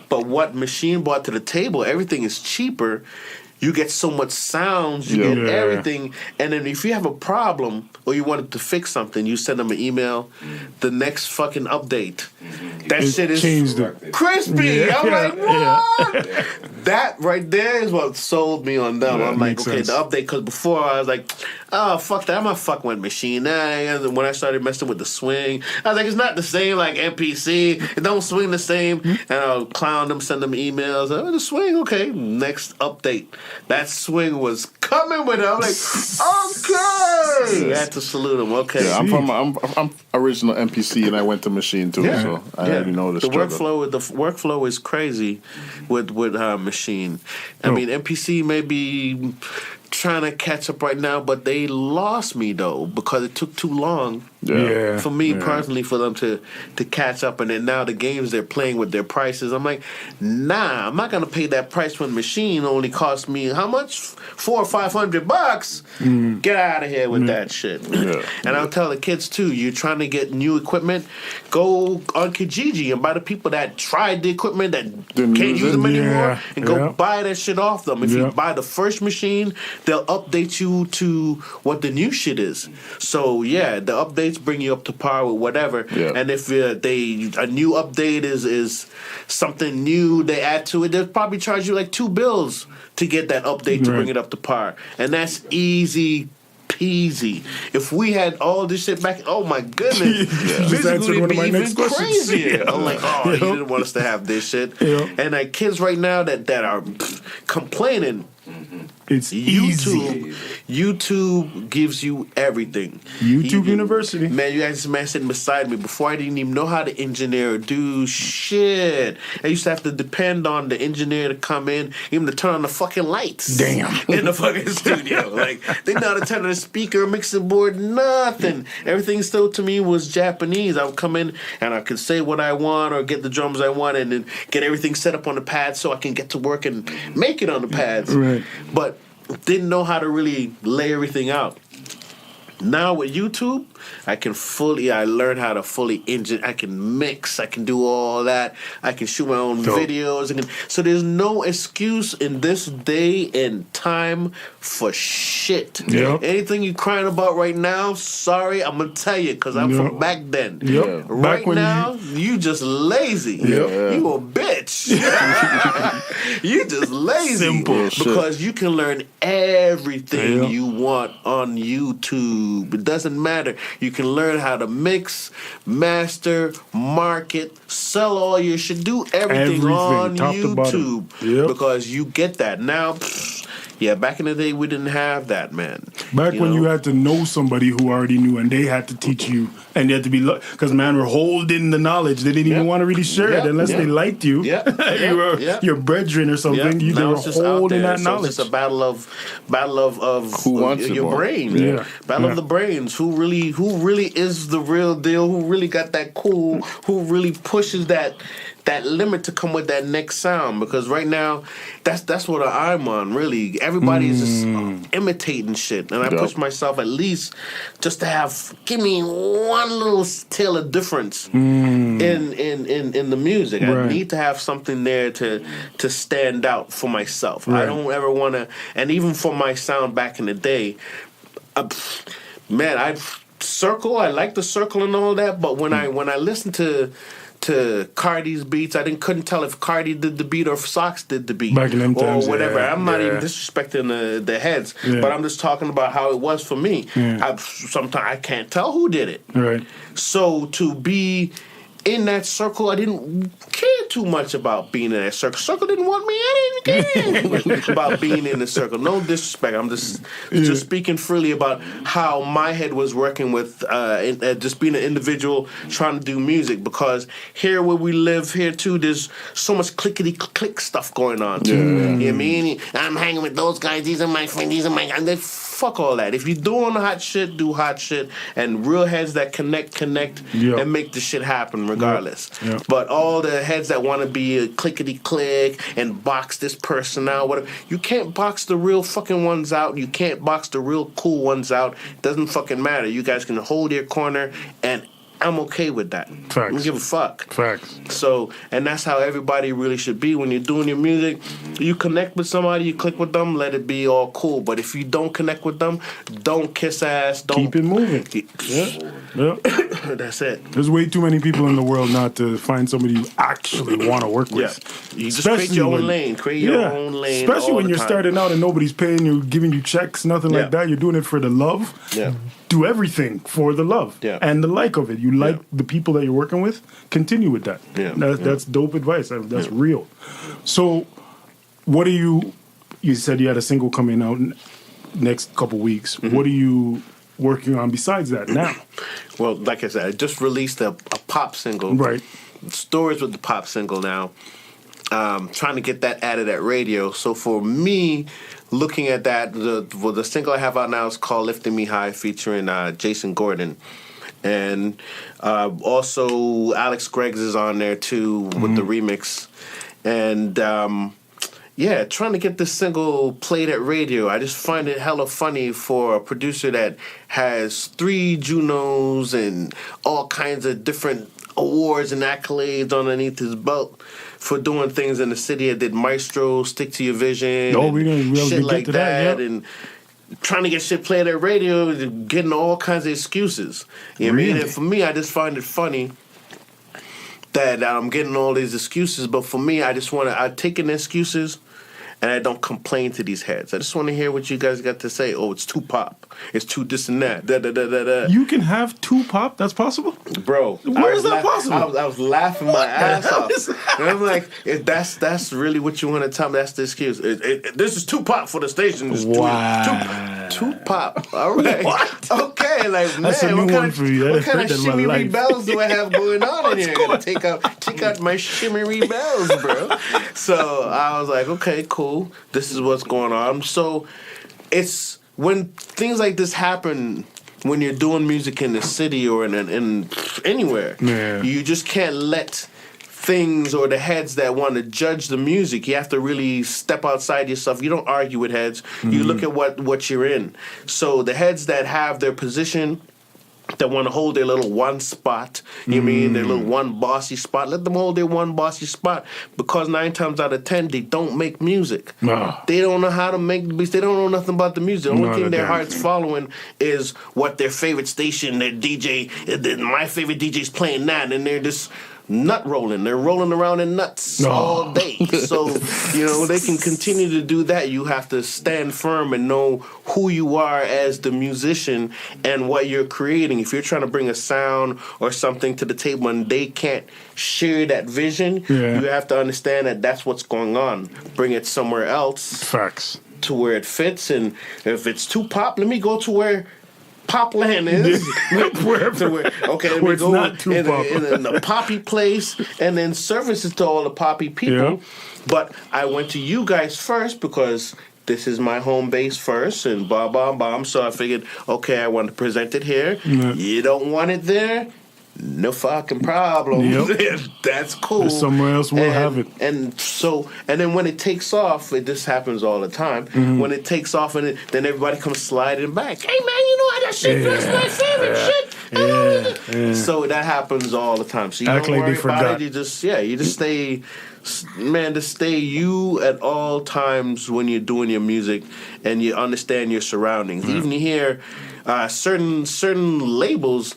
But what Machine brought to the table, everything is cheaper. You get so much sounds, you get everything. And then if you have a problem or you wanted to fix something, you send them an email. The next fucking update, that shit is crispy. I'm like, what? That right there is what sold me on them. I'm like, okay, the update. Because before I was like, oh, fuck that. I'm not fucking with Machine. And when I started messing with the swing, I was like, it's not the same like MPC. It don't swing the same. And I'll clown them, send them emails. Oh, the swing, okay. Next update. That swing was coming with it. I'm like, okay. I had to salute him. Okay. Yeah, I'm original MPC and I went to Machine too, so I already know the struggle. The workflow is crazy with Machine. I mean, MPC may be trying to catch up right now, but they lost me though because it took too long for me personally for them to catch up. And then now the games they're playing with their prices, I'm like, nah, I'm not gonna pay that price when Machine only cost me how much? $400 or $500. Get out of here with that shit. And I'll tell the kids too, you're trying to get new equipment, go on Kijiji and buy the people that tried the equipment that can't use them anymore and go buy that shit off them. If you buy the first machine, they'll update you to what the new shit is. So the updates bring you up to par with whatever. And if a new update is something new they add to it, they'll probably charge you like $2 to get that update to bring it up to par. And that's easy peasy. If we had all this shit back, oh my goodness, this would be even crazier. I'm like, oh, you didn't want us to have this shit. And like kids right now that are complaining. It's YouTube. easy. YouTube gives you everything. YouTube University. Man, you had this man sitting beside me before I didn't even know how to engineer or do shit. I used to have to depend on the engineer to come in, even to turn on the fucking lights. Damn. In the fucking studio. Like, they know how to turn on the speaker, mixing board, nothing. Everything still to me was Japanese. I would come in and I could say what I want or get the drums I want and then get everything set up on the pad so I can get to work and make it on the pads. Right. But didn't know how to really lay everything out. Now with YouTube, I learned how to fully I can mix, I can do all that, I can shoot my own videos. So there's no excuse in this day and time for shit. Anything you're crying about right now, sorry, I'm going to tell you because I'm from back then. Right now, you just lazy. You a bitch. You just lazy. Simple because you can learn everything you want on YouTube. It doesn't matter. You can learn how to mix, master, market, sell all your shit, do everything on YouTube. Yep. Because you get that. Now, yeah, back in the day, we didn't have that, man. Back when you had to know somebody who already knew, and they had to teach you, and you had to be, because man, we're holding the knowledge. They didn't even want to really share it unless they liked you. You were your brethren or something. They were holding that knowledge. It's just a battle of who wants your brain. Battle of the brains. Who really is the real deal? Who really got that cool? Who really pushes that limit to come with that next sound? Because right now, that's what I'm on. Really, everybody is just imitating shit, and I push myself at least just to give me one little tail of difference in the music. I need to have something there to stand out for myself. I don't ever want to, and even for my sound back in the day, I circle. I like the circle and all that, but when I listen to Cardi's beats, I couldn't tell if Cardi did the beat or if Sox did the beat back in them times, or whatever. I'm not even disrespecting the heads, but I'm just talking about how it was for me. Sometimes I can't tell who did it. Right. So to be in that circle, I didn't care too much about being in that circle. Circle didn't want me. I didn't care about being in the circle. No disrespect. I'm just speaking freely about how my head was working with just being an individual trying to do music. Because here where we live here too, there's so much clickety-click stuff going on. You know what I mean? I'm hanging with those guys. These are my friends. These are my guys. Fuck all that. If you're doing hot shit, do hot shit. And real heads that connect, and make the shit happen regardless. But all the heads that want to be a clickety-click and box this person out, whatever, you can't box the real fucking ones out. You can't box the real cool ones out. It doesn't fucking matter. You guys can hold your corner, and I'm okay with that. Facts. I don't give a fuck. Facts. So, and that's how everybody really should be. When you're doing your music, you connect with somebody, you click with them, let it be all cool. But if you don't connect with them, don't kiss ass. Don't keep it moving. That's it. There's way too many people in the world not to find somebody you actually want to work with. You just create your own lane. Create your own lane. Especially when you're starting out and nobody's paying you, giving you checks, nothing like that. You're doing it for the love. Do everything for the love and the like of it. You like the people that you're working with, continue with that. That's dope advice. That's real. So, what are you said you had a single coming out next couple weeks. What are you working on besides that now? Well, like I said, I just released a pop single. Right. Stories with the pop single now. Trying to get that added at radio. So for me, looking at that, the single I have out now is called Lifting Me High, featuring Jason Gordon. And also Alex Greggs is on there too with the remix. And trying to get this single played at radio. I just find it hella funny for a producer that has 3 Junos and all kinds of different awards and accolades underneath his belt for doing things in the city. I did Maestro, Stick to Your Vision, shit like that, and trying to get shit played at radio, getting all kinds of excuses. You know what I mean? And for me, I just find it funny that I'm getting all these excuses, but for me, I take in the excuses and I don't complain to these heads. I just want to hear what you guys got to say. Oh, it's too pop. It's too this and that. Da, da, da, da, da. You can have 2 pop? That's possible? Bro. Where is that possible? I was laughing my ass off. And I'm like, if that's really what you want to tell me, that's the excuse. This is 2 pop for the station. Wow. 2 pop. All right. What? Okay, like, that's man, what kind of shimmy bells do I have going on in here? I gotta check out my shimmery bells, bro. So I was like, okay, cool. This is what's going on. So it's when things like this happen, when you're doing music in the city or in anywhere, you just can't let things or the heads that want to judge the music. You have to really step outside yourself. You don't argue with heads. You look at what you're in. So the heads that have their position, that want to hold their little one spot, you mean their little one bossy spot, let them hold their one bossy spot, because 9 times out of 10 they don't make music. They don't know how to make beats. They don't know nothing about the music. The only thing their heart's following is what their favorite station, their DJ, my favorite DJ's playing that, and they're just nut rolling. They're rolling around in nuts all day. So, they can continue to do that. You have to stand firm and know who you are as the musician and what you're creating. If you're trying to bring a sound or something to the table and they can't share that vision, you have to understand that that's what's going on. Bring it somewhere else. Facts. To where it fits. And if it's too pop, let me go to where Popland is. Where it's not too pop. In the poppy place, and then services to all the poppy people. Yeah. But I went to you guys first because this is my home base first, and blah. So I figured, okay, I want to present it here. Yeah. You don't want it there? No fucking problem. Yep. That's cool. There's somewhere else we'll have it. And then when it takes off, this happens all the time. Mm-hmm. When it takes off, then everybody comes sliding back. Hey man, you know how that shit feels, my favorite shit. Yeah. So that happens all the time. So you don't worry about it. You just stay. Man, to stay you at all times when you're doing your music and you understand your surroundings. Mm. Even here, certain labels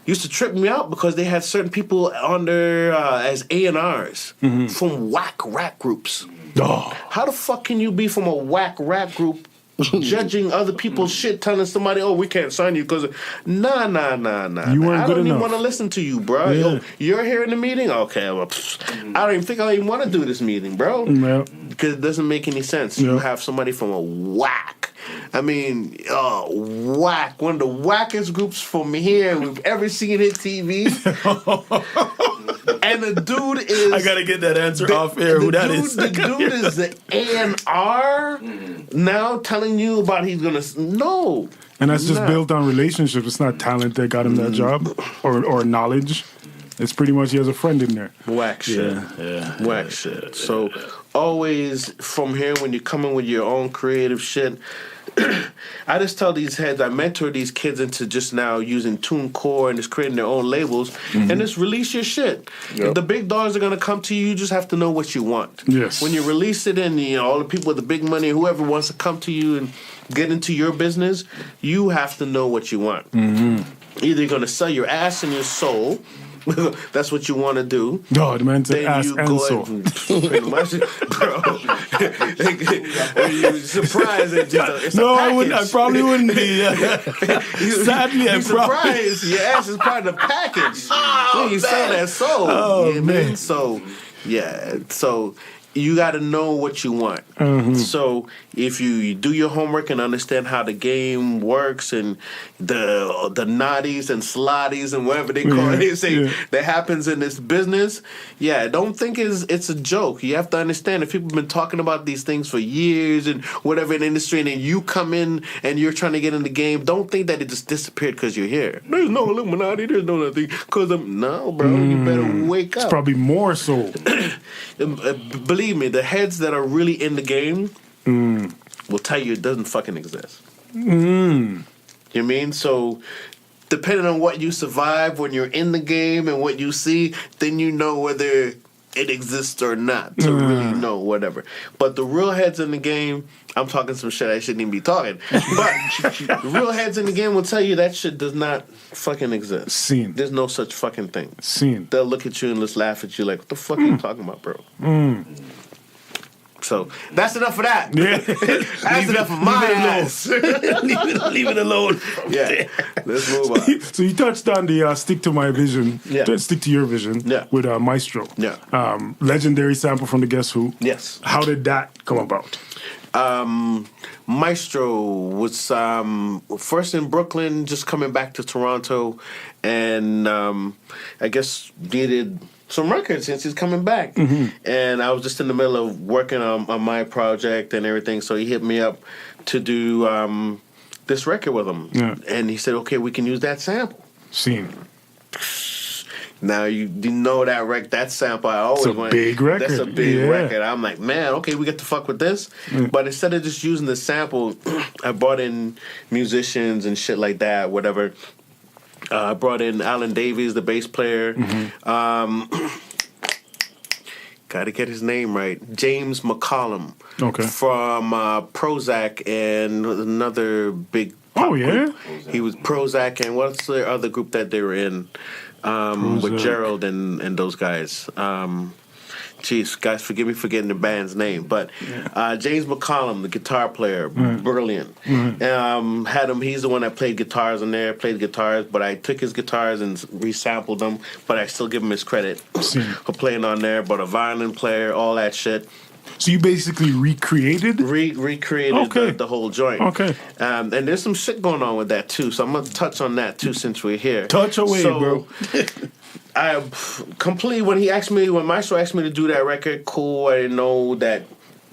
used to trip me out because they had certain people on there as A&Rs from whack rap groups. Oh. How the fuck can you be from a whack rap group judging other people's shit, telling somebody, we can't sign you because nah. You weren't I good don't even enough. want to listen to you, bro. Yeah. You're here in the meeting? Okay, well, I don't even think I even want to do this meeting, bro. Yeah. Because it doesn't make any sense. Yeah. You have somebody from a whack. I mean, whack. One of the wackest groups from here we've ever seen hit TV. And the dude is... I gotta get that answer off air, who that is. The dude is the A&R now telling you about he's gonna... No. And that's just built on relationships. It's not talent that got him that job or knowledge. It's pretty much he has a friend in there. Whack shit. Yeah. Whack shit. So always from here, when you're coming with your own creative shit... I just tell these heads, I mentor these kids into just now using TuneCore and just creating their own labels and just release your shit. Yep. If the big dogs are going to come to you, you just have to know what you want. Yes. When you release it and all the people with the big money, whoever wants to come to you and get into your business, you have to know what you want. Mm-hmm. Either you're going to sell your ass and your soul. That's what you want to do. No, the man said ass and soul. Pretty much, bro. You're surprised. It's no, I wouldn't. I probably wouldn't be. Sadly, I'm surprised. Your ass is part of the package. When you sell that soul. Oh, you man. So, you got to know what you want. Mm-hmm. So if you do your homework and understand how the game works and the naughties and slotties and whatever they call it, that happens in this business, don't think it's a joke. You have to understand if people have been talking about these things for years and whatever in the industry, and then you come in and you're trying to get in the game, don't think that it just disappeared because you're here. There's no Illuminati. There's no nothing. Because no, bro, you better wake up. It's probably more so. Believe me, the heads that are really in the game will tell you it doesn't fucking exist. You mean? So depending on what you survive when you're in the game and what you see, then you know whether it exists or not to really know whatever. But the real heads in the game, I'm talking some shit I shouldn't even be talking. But the real heads in the game will tell you that shit does not fucking exist. Seen. There's no such fucking thing. Seen. They'll look at you and just laugh at you like, what the fuck are you talking about, bro? So that's enough of that. Yeah. That's enough of my ass. Leave it alone. Yeah. Let's move on. So you touched on the stick to my vision. Yeah. Stick to your vision. Yeah. With Maestro. Yeah. Legendary sample from the Guess Who. Yes. How did that come about? Maestro was first in Brooklyn, just coming back to Toronto, and I guess needed some records since he's coming back. Mm-hmm. And I was just in the middle of working on my project and everything, so he hit me up to do this record with him. Yeah. And he said, okay, we can use that sample. Seen. Now you know that sample. I always want. Big record. That's a big record. I'm like, man, okay, we get to fuck with this. Mm. But instead of just using the sample, I brought in musicians and shit like that, whatever. I brought in Alan Davies, the bass player. Mm-hmm. Got to get his name right. James McCollum. Okay. From Prozac and another big Oh, yeah? Group. He was Prozac, and what's the other group that they were in with Gerald and those guys? Jeez, guys, forgive me for getting the band's name, but James McCollum, the guitar player, brilliant. Had him. He's the one that played guitars in there, but I took his guitars and resampled them, but I still give him his credit for playing on there. But a violin player, all that shit. So you basically recreated? Recreated the whole joint. Okay. And there's some shit going on with that, too, so I'm going to touch on that, too, since we're here. Touch away, bro. I completely, when Maestro asked me to do that record, cool, I didn't know that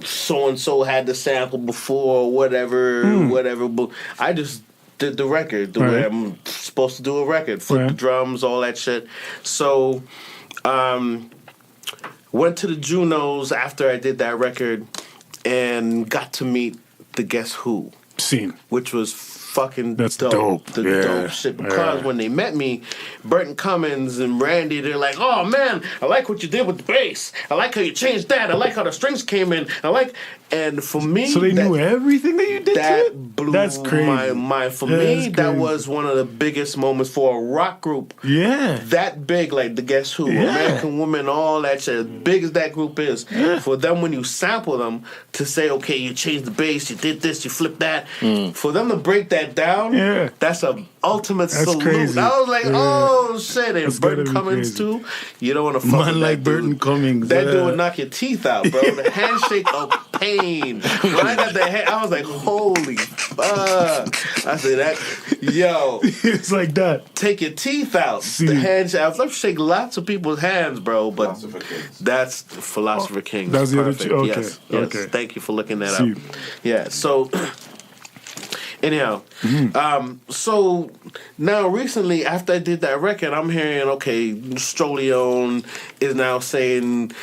so-and-so had the sample before or whatever, but I just did the record the way I'm supposed to do a record, flip the drums, all that shit. So, went to the Junos after I did that record and got to meet the Guess Who. Which was fucking dope. Dope shit. Because when they met me, Burton Cummins and Randy, they're like, oh man, I like what you did with the bass. I like how you changed that. I like how the strings came in. And for me, so they knew everything that you did. That blew my mind. For me, that was one of the biggest moments for a rock group. Yeah, that big, like the Guess Who, American Woman, all that shit. As big as that group is, for them when you sample them to say, okay, you changed the bass, you did this, you flipped that. For them to break that down, that's a ultimate salute. Crazy. I was like, oh shit, and Burton Cummins too. You don't want to fuck with like Burton Cummins. That dude would knock your teeth out, bro. The handshake of pain. When I got that hand, I was like, holy fuck. I said that, yo. It's like that. Take your teeth out. The handshake. I've shaken lots of people's hands, bro, but that's Philosopher Kings. That's the other two. Okay. Yes. Okay. Thank you for looking that up. Yeah, so anyhow, so now recently after I did that record, I'm hearing, okay, Strolione is now saying,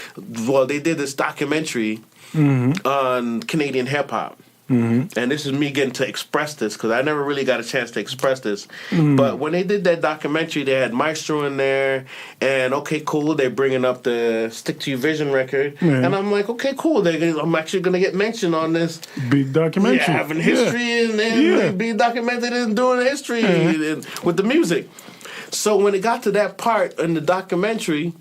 well, they did this documentary on Canadian hip hop. And this is me getting to express this because I never really got a chance to express this. But when they did that documentary, they had Maestro in there, and okay, cool, they're bringing up the Stick to Your Vision record, and I'm like, okay, cool, I'm actually gonna get mentioned on this big documentary, having history and being documented and doing history and, with the music. So when it got to that part in the documentary,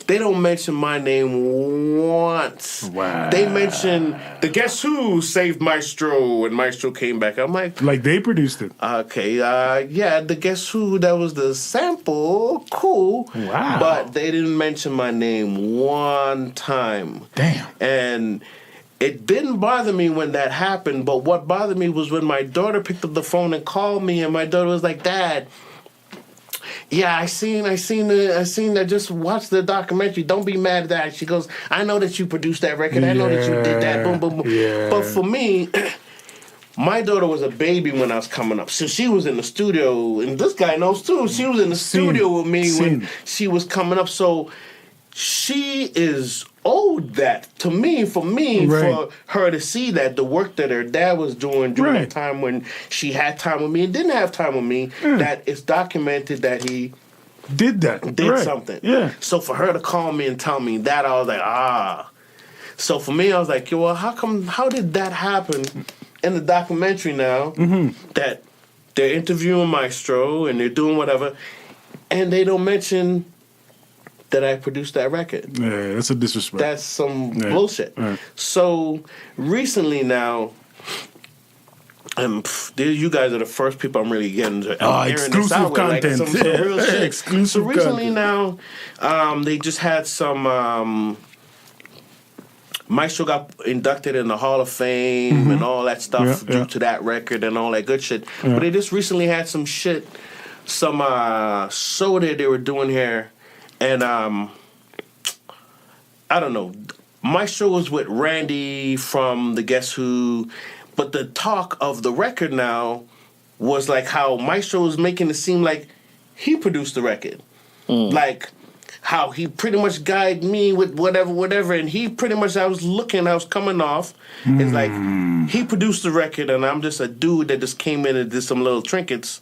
they don't mention my name once. Wow. They mention the Guess Who saved Maestro, and Maestro came back. I'm like they produced it. Okay, the Guess Who, that was the sample. Cool. Wow. But they didn't mention my name one time. Damn. And it didn't bother me when that happened, but what bothered me was when my daughter picked up the phone and called me, and my daughter was like, Dad, yeah, I seen. I just watched the documentary. Don't be mad at that. She goes, I know that you produced that record. I know that you did that. Boom, boom, boom. Yeah. But for me, my daughter was a baby when I was coming up. So she was in the studio, and this guy knows too. She was in the studio with me when she was coming up. So she is owed that to me, for her to see that the work that her dad was doing during the time when she had time with me and didn't have time with me, that it's documented that he did something. Yeah. So for her to call me and tell me that, I was like, So for me, I was like, well, how did that happen in the documentary now that they're interviewing Maestro and they're doing whatever, and they don't mention that I produced that record? Yeah, that's a disrespect. That's some bullshit. So recently now, you guys are the first people I'm really getting to exclusive content. Like some real shit. Exclusive so recently content. now, they just had some. Maestro got inducted in the Hall of Fame and all that stuff due to that record and all that good shit. But they just recently had some shit, some show that they were doing here. And I don't know, Maestro was with Randy from the Guess Who, but the talk of the record now was like how Maestro was making it seem like he produced the record. Like how he pretty much guided me with whatever, and he pretty much, I was coming off. It's like he produced the record, and I'm just a dude that just came in and did some little trinkets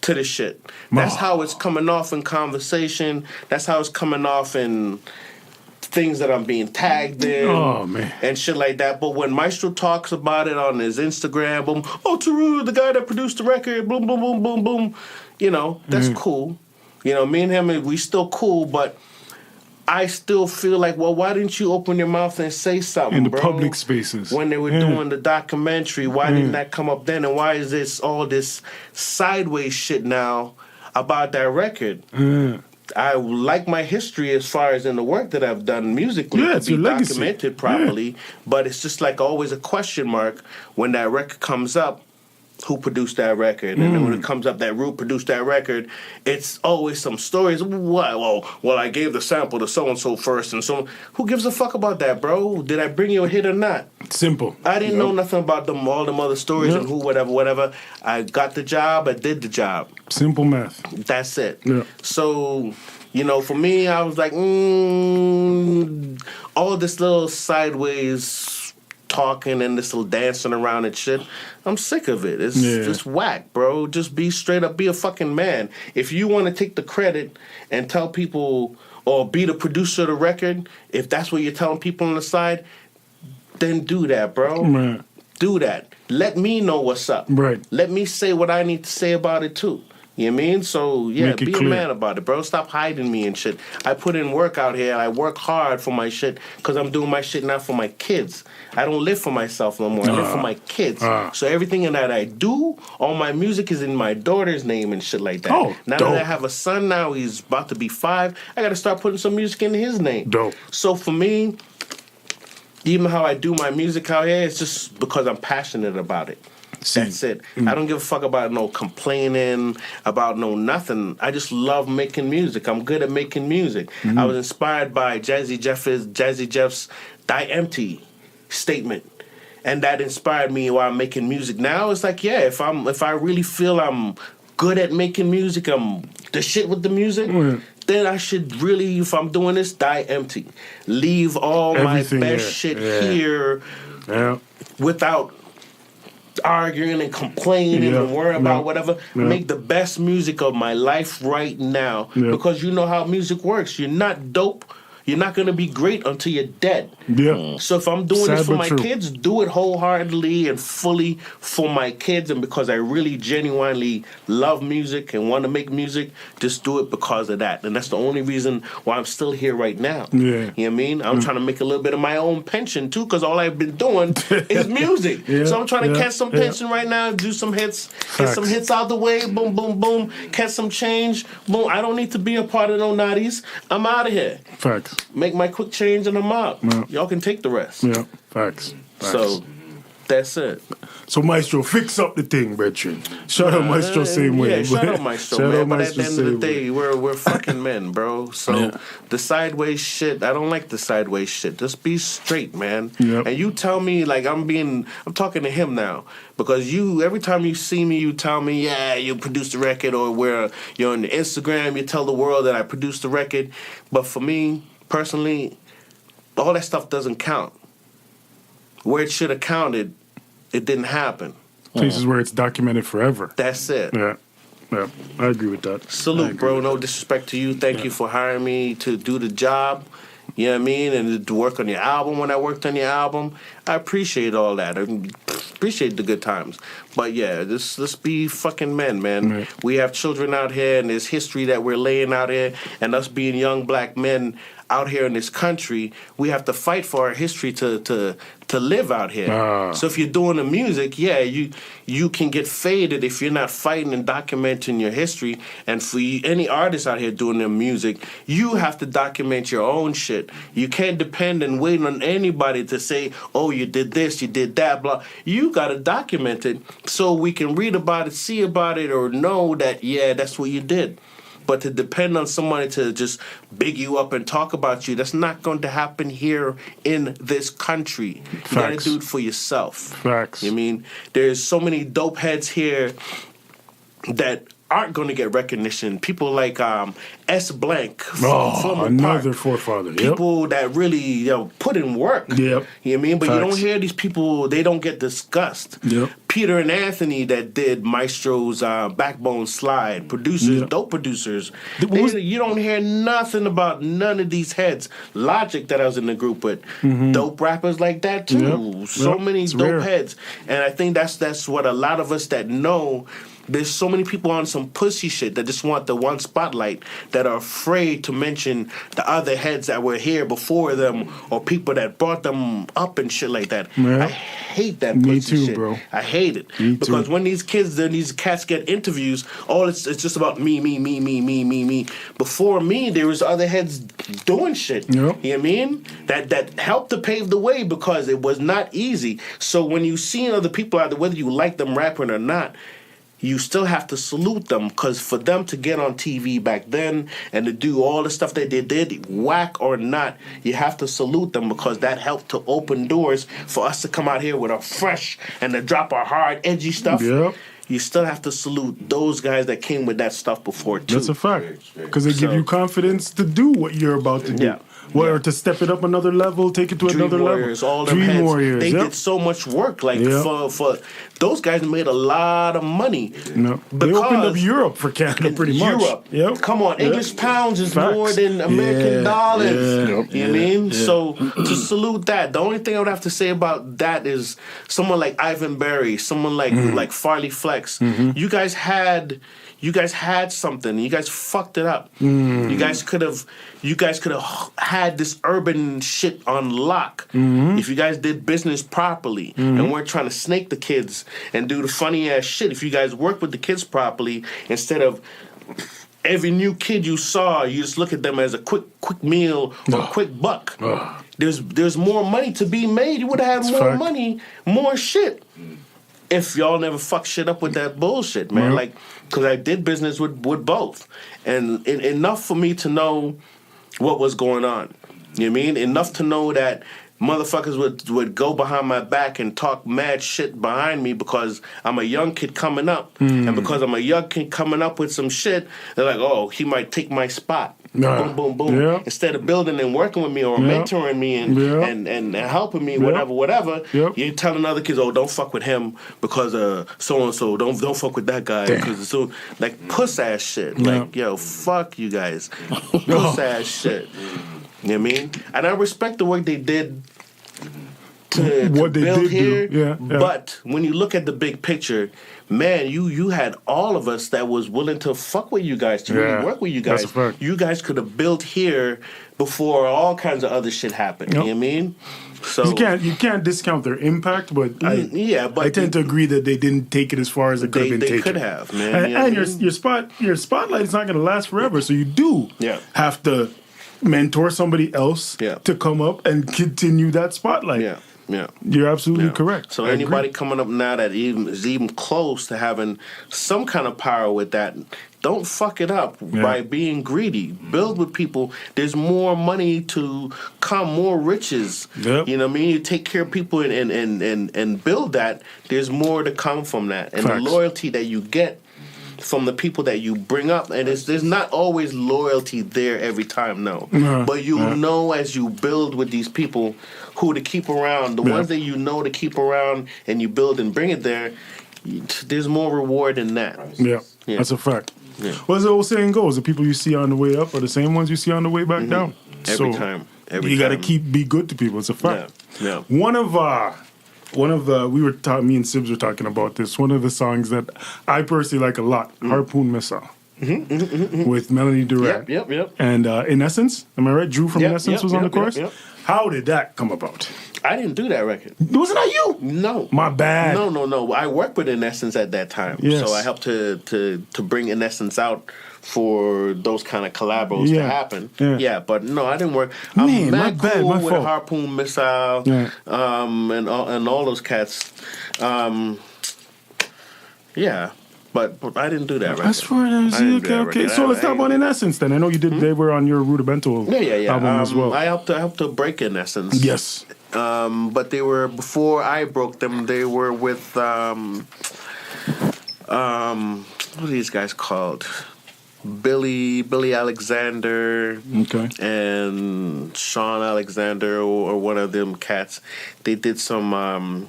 to the shit. That's how it's coming off in conversation. That's how it's coming off in things that I'm being tagged in and shit like that. But when Maestro talks about it on his Instagram, boom, Taru, the guy that produced the record, boom, boom, boom, boom, boom, that's cool. Me and him, we still cool, but I still feel like, well, why didn't you open your mouth and say something, in the bro? public spaces when they were doing the documentary? Why didn't that come up then? And why is this all this sideways shit now about that record? I like my history as far as in the work that I've done musically to be documented properly, but it's just like always a question mark when that record comes up. Who produced that record? And then when it comes up that Rude produced that record, it's always some stories. What? Well, I gave the sample to so-and-so first, and so who gives a fuck about that, bro? Did I bring you a hit or not? Simple. I didn't know nothing about all them other stories and who, whatever. I got the job, I did the job. Simple math. That's it. Yeah. So, for me, I was like, all this little sideways talking and this little dancing around and shit. I'm sick of it. It's just whack, bro. Just be straight up, be a fucking man. If you want to take the credit and tell people or be the producer of the record, if that's what you're telling people on the side, then do that, bro. Man. Do that. Let me know what's up. Right. Let me say what I need to say about it too. You know what I mean? So, be clear. a man about it, bro. Stop hiding me and shit. I put in work out here. I work hard for my shit because I'm doing my shit now for my kids. I don't live for myself no more. I live for my kids. So everything that I do, all my music is in my daughter's name and shit like that. Now that I have a son now, he's about to be 5, I got to start putting some music in his name. Dope. So for me, even how I do my music out here, it's just because I'm passionate about it. That's it. I don't give a fuck about no complaining, about no nothing. I just love making music. I'm good at making music. I was inspired by Jazzy Jeff's Die Empty statement. And that inspired me while I'm making music. Now it's like, if I really feel I'm good at making music, I'm the shit with the music, then I should really, if I'm doing this, die empty. Leave all everything my best shit here without arguing and complaining and worrying about whatever. Make the best music of my life right now because you know how music works. You're not dope. You're not going to be great until you're dead. Yeah. So if I'm doing this for my kids, do it wholeheartedly and fully for my kids. And because I really genuinely love music and want to make music, just do it because of that. And that's the only reason why I'm still here right now. Yeah. You know what I mean? I'm trying to make a little bit of my own pension, too, because all I've been doing is music. So I'm trying to catch some pension right now, do some hits, get some hits out the way, boom, boom, boom, catch some change, boom. I don't need to be a part of no naughties. I'm out of here. Facts. Make my quick change and I'm out. Y'all can take the rest. Yeah, facts. So that's it. So Maestro, fix up the thing, brethren. Shout out Maestro same way. Yeah, shout out Maestro, man. But at the end of the day, we're fucking men, bro. So the sideways shit, I don't like the sideways shit. Just be straight, man. Yep. And you tell me, like I'm talking to him now. Because every time you see me, you tell me, you produced the record, or where you're on the Instagram, you tell the world that I produced the record. But for me, personally, all that stuff doesn't count. Where it should have counted, it didn't happen. Places where it's documented forever. That's it. Yeah, I agree with that. Salute, bro. No disrespect to you. Thank you for hiring me to do the job. You know what I mean? And to work on your album when I worked on your album. I appreciate all that. I appreciate the good times. But let's be fucking men, man. Right. We have children out here, and there's history that we're laying out here. And us being young black men out here in this country, we have to fight for our history to live out here. So if you're doing the music, you can get faded if you're not fighting and documenting your history. And for any artist out here doing their music, you have to document your own shit. You can't depend and wait on anybody to say, oh, you did this, you did that, blah. You got to document it so we can read about it, see about it, or know that, that's what you did. But to depend on somebody to just big you up and talk about you, that's not going to happen here in this country. Facts. You got to do it for yourself. Facts. You know what I mean? There's so many dope heads here that aren't going to get recognition. People like S. Blank from another Park. forefather. People that really put in work. Yep. You know what I mean? But Facts. you don't hear these people, they don't get discussed. Yep. Peter and Anthony that did Maestro's Backbone Slide, producers, dope producers. You don't hear nothing about none of these heads. Logic that I was in the group with, dope rappers like that too. Yep. So many It's dope rare. heads. And I think that's what a lot of us that know. There's so many people on some pussy shit that just want the one spotlight, that are afraid to mention the other heads that were here before them or people that brought them up and shit like that. Yeah. I hate that Me pussy too, shit. bro. I hate it. Me Because too. when these cats get interviews, it's just about me. Before me, there was other heads doing shit. Yep. You know what I mean? That helped to pave the way because it was not easy. So when you see other people out there, whether you like them rapping or not, you still have to salute them, because for them to get on TV back then and to do all the stuff that they did, whack or not, you have to salute them, because that helped to open doors for us to come out here with our fresh and to drop our hard, edgy stuff. Yep. You still have to salute those guys that came with that stuff before, too. That's a fact. Because they give you confidence to do what you're about to do. Yeah. Or to step it up another level, take it to Dream another Warriors, level. all them Dream heads, Warriors. they yep. did so much work. Like Yep. for those guys made a lot of money. No. They opened up Because Europe for Canada pretty much. Europe. Yep. Come on, Yep. English pounds is Facts. more than American dollars. Yeah. You know what I mean? So to salute that, the only thing I would have to say about that is someone like Ivan Berry, someone like Farley Flex. You guys had something. You guys fucked it up. You guys could have had this urban shit on lock if you guys did business properly and weren't trying to snake the kids and do the funny ass shit. If you guys worked with the kids properly, instead of every new kid you saw, you just look at them as a quick meal or a quick buck. There's more money to be made. You would have had more fact. money, more shit. If y'all never fuck shit up with that bullshit, man. Right. Like, because I did business with both. And enough for me to know what was going on. You know what I mean? Enough to know that motherfuckers would go behind my back and talk mad shit behind me because I'm a young kid coming up. And because I'm a young kid coming up with some shit, they're like, oh, he might take my spot. Boom, boom, boom. Yeah. Instead of building and working with me or mentoring me and helping me, whatever, you're telling other kids, oh, don't fuck with him because so-and-so, don't fuck with that guy. Because it's so, like, puss-ass shit. Like, yo, fuck you guys. Puss-ass shit. You know what I mean? And I respect the work they did to build here. Yeah. But when you look at the big picture, man, you had all of us that was willing to fuck with you guys, to really work with you guys. That's a fact. You guys could have built here before all kinds of other shit happened. You know what I mean? So You can't discount their impact, but I tend to agree that they didn't take it as far as it could have been taken. They could have, man. And your spotlight is not going to last forever, so you do have to mentor somebody else to come up and continue that spotlight. Yeah. You're absolutely correct. So I anybody agree. coming up now that is even close to having some kind of power with that, don't fuck it up by being greedy. Build with people. There's more money to come, more riches. Yep. You know what I mean? You take care of people and build that. There's more to come from that. And Facts. the loyalty that you get from the people that you bring up, and there's not always loyalty there every time, no. But you'll know as you build with these people who to keep around, the ones that you know to keep around, and you build and bring it there, there's more reward in that. Yeah, that's a fact. Well, as the old saying goes, the people you see on the way up are the same ones you see on the way back down. Every time. You got to be good to people. It's a fact. Yeah. One of me and Sibs were talking about this. One of the songs that I personally like a lot, Harpoon Missile, with Melanie Durant. Yep. And In Essence, am I right? Drew from In Essence was on the chorus. Yep. How did that come about? I didn't do that record. Wasn't that you? No. My bad. No. I worked with In Essence at that time. Yes. So I helped to bring In Essence out for those kind of collabos to happen. Yeah, but no, I didn't work. I'm mad cool with fault. Harpoon Missile and all those cats. But I didn't do that record. That's right. Okay. So let's talk about In Essence then. I know you did. They were on your Rudimental album as well. I helped to break In Essence. Yes. But they were, before I broke them, they were with What are these guys called? Billy Alexander, and Sean Alexander, or one of them cats. They did some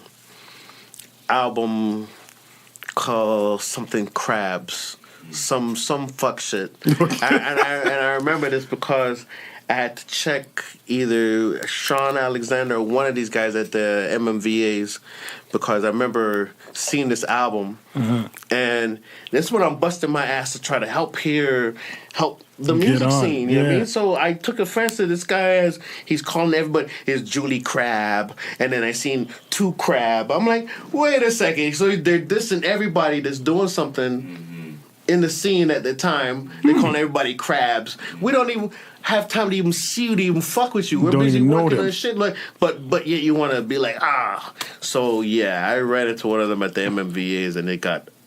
album called something Crabs, some fuck shit. And I remember this because I had to check either Sean Alexander or one of these guys at the MMVAs, because I remember seeing this album, and this is when I'm busting my ass to try to help the music scene. You know what I mean? So I took offense to this guy he's calling everybody his Julie Crab, and then I seen Two Crab. I'm like, wait a second. So they're dissing everybody that's doing something in the scene at the time. They're calling everybody crabs. We don't even have time to even see you, to even fuck with you. We're busy working on shit. Like, but yet you want to be like, So yeah, I ran into one of them at the MMVAs, and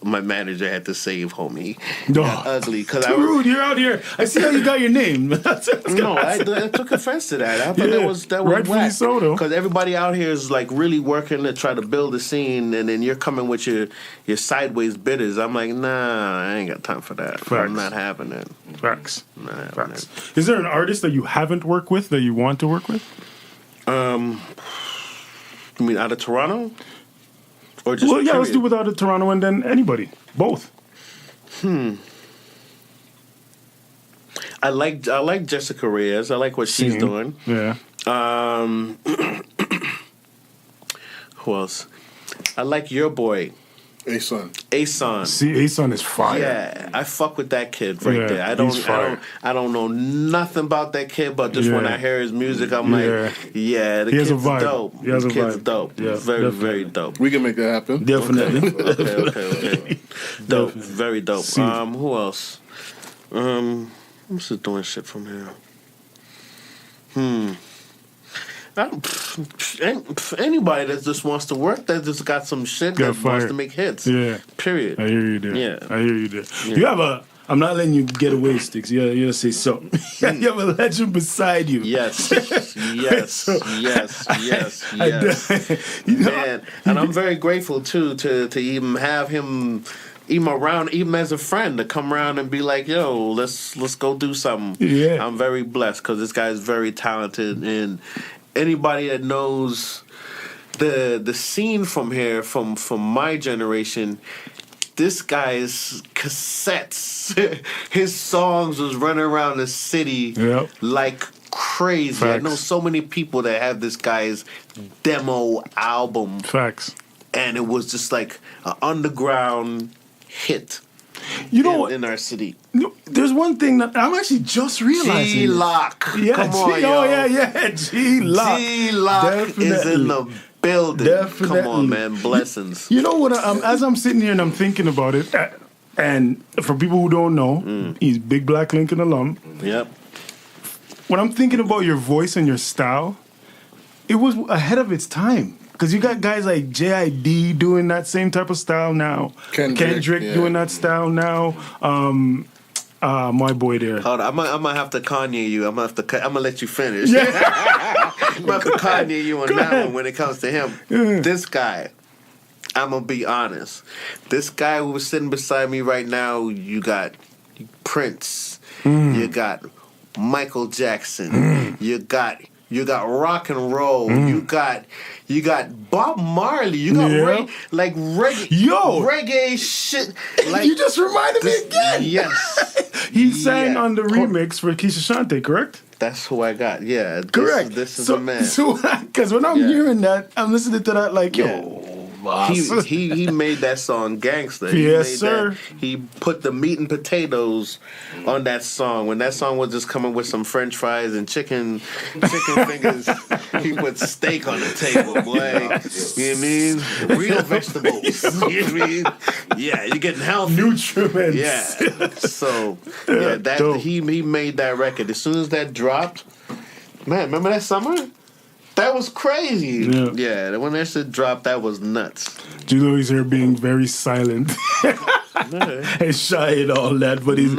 my manager had to save homie. Got ugly. Rude, you're out here. I see how you got your name. I took offense to that. I thought that was rightfully so, though. Because everybody out here is like really working to try to build a scene, and then you're coming with your sideways bitters. I'm like, nah, I ain't got time for that. Facts. I'm not having it. Facts. I'm not having it. Is there an artist that you haven't worked with that you want to work with? You mean out of Toronto? Or just let's do without a Toronto and then anybody. Both. I like Jessica Reyes. I like what she's doing. Yeah. Who else? I like your boy. A-Son. See, A-Son is fire. Yeah, I fuck with that kid there. I don't know nothing about that kid, but just when I hear his music, I'm like, the kid's dope. The kid's dope. Yeah, very, very dope. We can make that happen. Definitely. Okay. Dope. Very dope. Who else? I'm just doing shit from here. Anybody that just wants to work, that just got some shit that wants to make hits. Yeah. Period. I hear you there. Yeah. I hear you there. Yeah. You have I'm not letting you get away, Sticks. You gotta say something. You have a legend beside you. Yes. Man, and I'm very grateful too to even have him even around, even as a friend, to come around and be like, yo, let's go do something. Yeah. I'm very blessed because this guy is very talented, and anybody that knows the scene from here, from my generation, this guy's cassettes, his songs was running around the city like crazy. Facts. I know so many people that have this guy's demo album. Facts. And it was just like an underground hit. In our city. No, there's one thing that I'm actually just realizing. G-Lock. Yeah, come on, yo. Oh, yeah. G-Lock. G-Lock is in the building. Definitely. Come on, man. Blessings. You know what? As I'm sitting here and I'm thinking about it, and for people who don't know, he's Big Black Lincoln alum. Yep. When I'm thinking about your voice and your style, it was ahead of its time. Because you got guys like J.I.D. doing that same type of style now. Kendrick doing that style now. My boy there. Hold on, I'm gonna have to Kanye you. I'm gonna let you finish. Yeah. I'm gonna have to Kanye you on that one when it comes to him. Yeah. This guy, I'm gonna be honest. This guy who was sitting beside me right now, you got Prince, you got Michael Jackson, you got rock and roll. You got Bob Marley. You got reggae shit. Like, you just reminded me again. Yes, he sang on the remix for Keisha Shante, correct? That's who I got. Yeah, correct. This is the man. So, because when I'm hearing that, I'm listening to that like, yo. He made that song Gangsta. Yes, sir. He put the meat and potatoes on that song. When that song was just coming with some French fries and chicken fingers, he put steak on the table, boy. You know what I mean? Real vegetables. You know what I mean? Yeah, you're getting healthy. Nutriments. Yeah. So he made that record. As soon as that dropped, man, remember that summer? That was crazy. Yeah, when that shit dropped, that was nuts. Judo is here being very silent. and shy and all that, but he's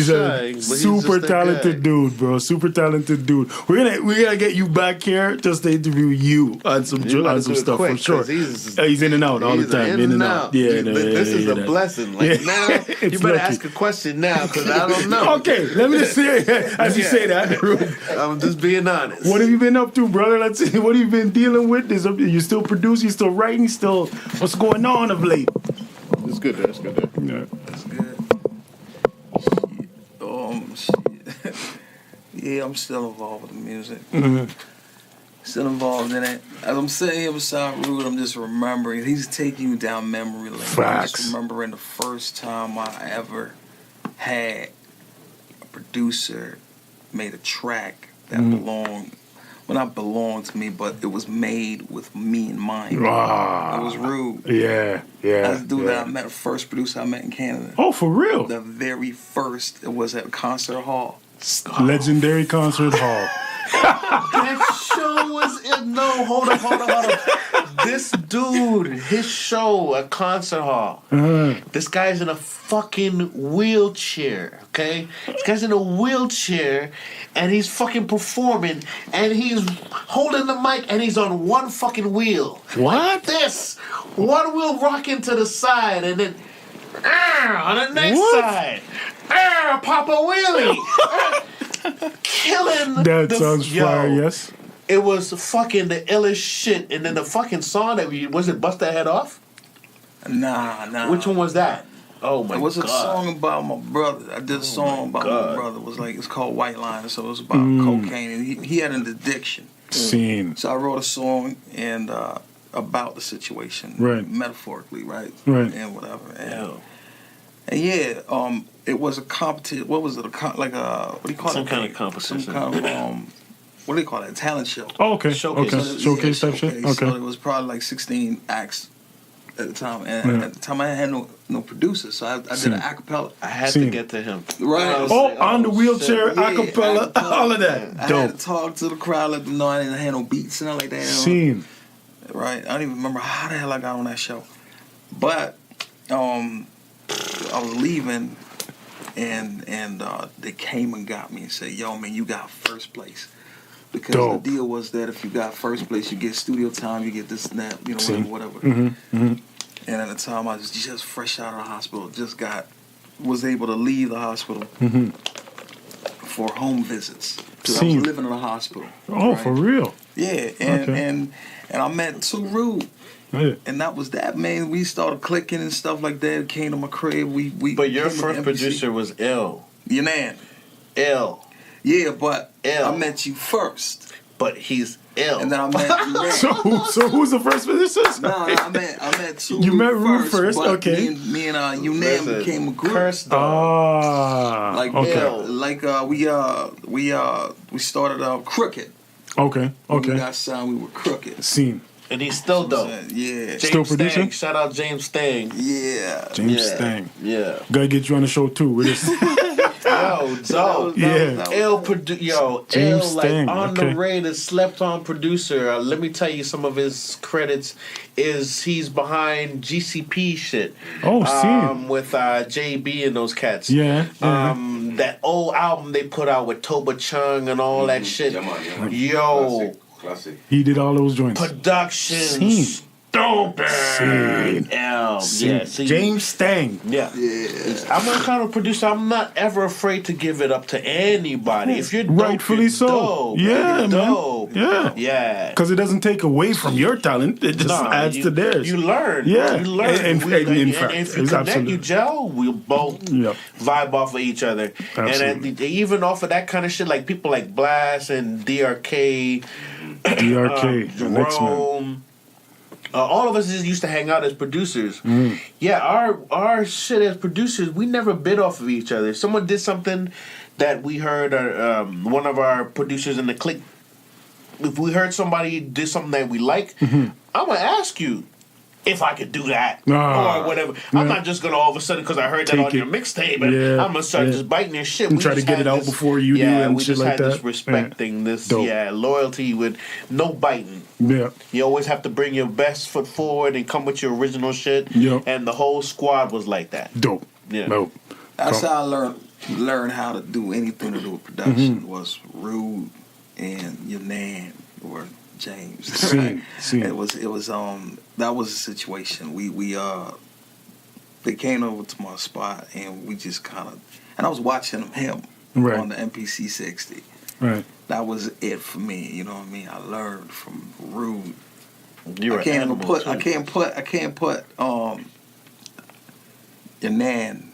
a super talented dude, bro. Super talented dude. We're gonna get you back here just to interview you on some stuff for sure. He's in and out all the time. In and out. Yeah, this is a blessing. Like now, you better ask a question now because I don't know. Okay, let me just say as you say that. I'm just being honest. What have you been up to, brother? Let's see. What have you been dealing with? You still producing? You still writing? Still, what's going on of late? It's good there. It's good there. Yeah. That's good. Shit. Yeah, I'm still involved with the music. Mm-hmm. Still involved in it. As I'm sitting here beside Rude, I'm just remembering. He's taking you down memory lane. Facts. I'm just remembering the first time I ever had a producer made a track that belonged. Well, not belonged to me, but it was made with me in mind. It was Rude. Yeah. That's the dude that I met, the first producer I met in Canada. Oh, for real? The very first, it was at a concert hall. Legendary concert hall. That show was hold up. This dude, his show at concert hall. This guy's in a fucking wheelchair, okay? This guy's in a wheelchair and he's fucking performing and he's holding the mic and he's on one fucking wheel. What? This one wheel rocking to the side and then on the next side. Papa Wheelie. Killing that sounds fire, yes. It was fucking the illest shit. And then the fucking song that was it Bust That Head Off? Nah. Which one was that? Oh my god. It was a song about my brother. I did a song about my brother. It was like, it's called White Line. So it was about cocaine. And he had an addiction. Scene. So I wrote a song and about the situation. Right. Metaphorically, right? Right. And whatever. And yeah, it was a competition. What was it? What do you call it? Some kind of competition. Some kind of what do you call it? A talent show. Oh, okay. Showcase. Okay. Showcase type shit. Okay. So it was probably like 16 acts at the time, and at the time I had no producer, so I did an acapella. I had to get to him. Right. On the wheelchair, acapella, all of that. I had to talk to the crowd, let them know I didn't have no beats and all like that. Scene. Right. I don't even remember how the hell I got on that show, but I was leaving, and they came and got me and said, "Yo, man, you got first place." Because the deal was that if you got first place, you get studio time, you get this and that, whatever. And at the time, I was just fresh out of the hospital, was able to leave the hospital for home visits. Because I was living in the hospital. Oh, right? For real? Yeah, and I met Too Rude. Yeah. And that was that, man. We started clicking and stuff like that. Came to my crib. But your first producer was L. Yanan. L. Yeah, but L. I met you first. But he's L. And then I met you. So who's the first producer? No, I met Too Rude. You met Rude first, okay. Me and Yanan became a group. Cursed dog. Like we started Crooked. Okay. When we got signed, we were Crooked. Scene. And he's still dope. Yeah. James still producing? Stang. Shout out James Stang. Yeah. James Stang. Yeah. Gotta get you on the show too. With this. Yo, dope. James Stang. Underrated, slept on producer. Let me tell you some of his credits. He's behind GCP shit. Oh, see. With JB and those cats. Yeah. That old album they put out with Toba Chung and all that shit. Yo. Classic. He did all those joints. Production. Stupid. Yeah. James Stang. Yeah. I'm the kind of producer, I'm not ever afraid to give it up to anybody. If you're dope, rightfully you're so. Dope, yeah, man. Dope. Yeah. Because it doesn't take away from your talent. It just adds to theirs. You learn. Yeah. You learn. In fact, if you connect, you gel, we'll both vibe off of each other. Absolutely. And even off of that kind of shit, like people like Blast and DRK, the next man. Jerome, all of us just used to hang out as producers. Yeah, our shit as producers, we never bid off of each other. If someone did something that we heard, one of our producers in the clique, if we heard somebody did something that we like, I'm gonna ask you, if I could do that or whatever. I'm not just gonna all of a sudden because I heard that on your mixtape, and I'm gonna start just biting their shit. And try to get it out before you do and shit like that. We just had this respecting this, loyalty with no biting. Yeah, you always have to bring your best foot forward and come with your original shit. And the whole squad was like that. Dope. Yeah, dope. That's how I learned how to do anything to do with production. Was Rude and your Nan or James. Right? It was that was a situation. We they came over to my spot and we just kind of, and I was watching him on the MPC 60. Right. That was it for me. You know what I mean? I learned from Rude. I can't put your Nan.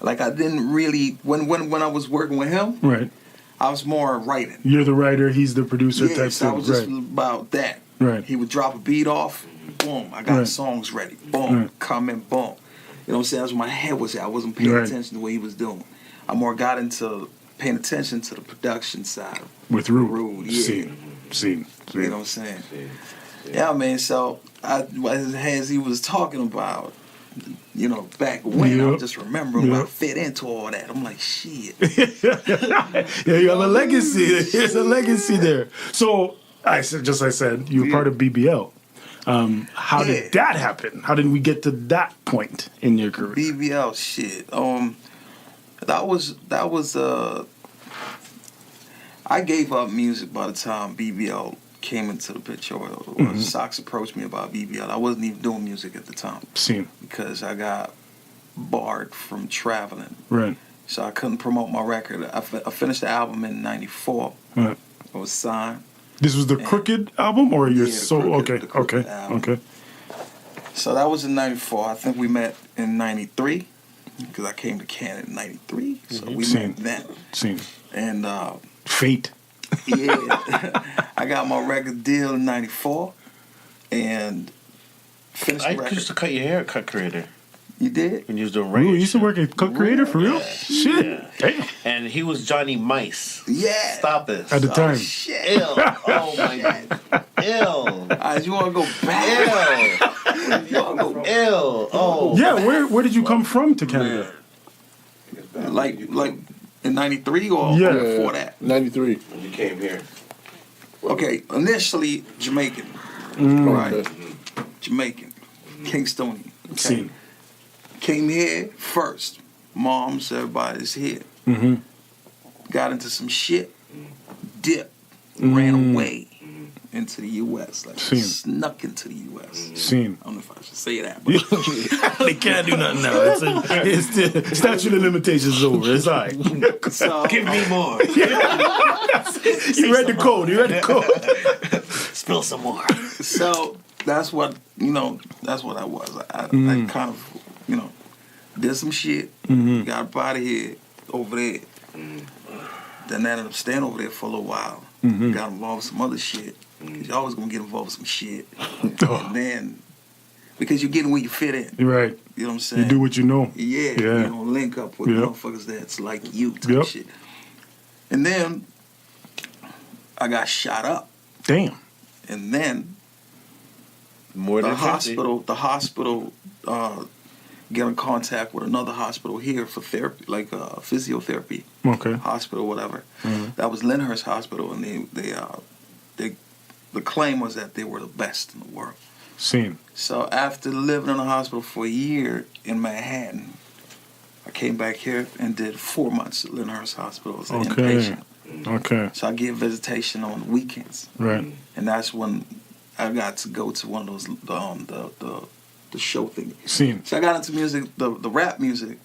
Like I didn't really when I was working with him. Right. I was more writing. You're the writer, he's the producer type so thing. I was just about that. Right. He would drop a beat off, boom, I got songs ready. Boom, comment, boom. You know what I'm saying? That's where my head was at. I wasn't paying attention to what he was doing. I more got into paying attention to the production side. With Rude. Scene. You know what I'm saying? Yeah, man, so as he was talking about, you know, back when, I just remembering where I fit into all that. I'm like, shit. Yeah, you have a legacy. There's a legacy there. So, I said, you were part of BBL. How did that happen? How did we get to that point in your career? BBL, shit. That was I gave up music by the time BBL came into the picture. Sox approached me about BBL. I wasn't even doing music at the time. Because I got barred from traveling. Right. So I couldn't promote my record. I finished the album in '94. Right. I was signed. This was the Crooked album, or your solo? Okay. So that was in '94. I think we met in '93 because I came to Canada in '93. So we met then. And fate. Yeah, I got my record deal in '94, and finished the record. I used to cut your hair at Cut Creator. You did? When you was doing radio. You used to work at Cut Creator for real? Shit. Yeah. Damn. And he was Johnny Mice. Yeah. Stop this. At the time. Shit. Ill. Oh my God. Ill. You want to go back? Ill. You want to go ill. Oh. Yeah. Where did you come from to Canada? Like in '93 or before that? '93. When you came here. Okay. Initially Jamaican. Right. Jamaican. Kingstonian. Okay. Came here first. Moms, everybody's here. Got into some shit. Dipped. Ran away into the U.S. Like snuck into the U.S. I don't know if I should say that. But they can't do nothing now. It's the statute of limitations is over. It's all right. So, give me more. You read the code. Spill some more. So that's what I was. I kind of, did some shit, got up out of here, over there. Then I ended up staying over there for a little while. Got involved with some other shit. Because you're always going to get involved with some shit. And then, because you're getting where you fit in. Right. You know what I'm saying? You do what you know. Yeah. Link up with motherfuckers that's like you type shit. And then, I got shot up. Damn. And then, more than the hospital get in contact with another hospital here for therapy, like physiotherapy. Okay. Hospital, whatever. That was Lyndhurst Hospital, and the claim was that they were the best in the world. So after living in a hospital for a year in Manhattan, I came back here and did 4 months at Lyndhurst Hospital as an inpatient. Okay. So I get visitation on the weekends. Right. And that's when I got to go to one of those the show thing. So I got into music, the rap music,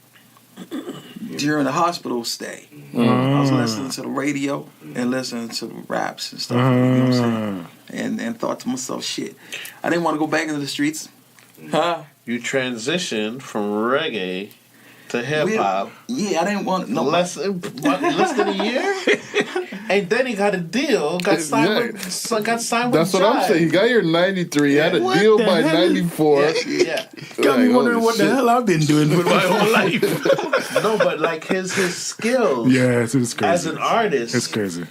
during the hospital stay. I was listening to the radio and listening to the raps and stuff. You know what I'm saying? And thought to myself, shit, I didn't want to go back into the streets. You transitioned from reggae to hip hop. Yeah, I didn't want less than a year. And then he got a deal. Got signed with That's Jive. what I'm saying. He got here in '93. Had a deal by '94. Yeah. Got me wondering what the hell I've been doing with my whole life. No, but like his skills. Yeah, it's crazy. As an artist, it's crazy.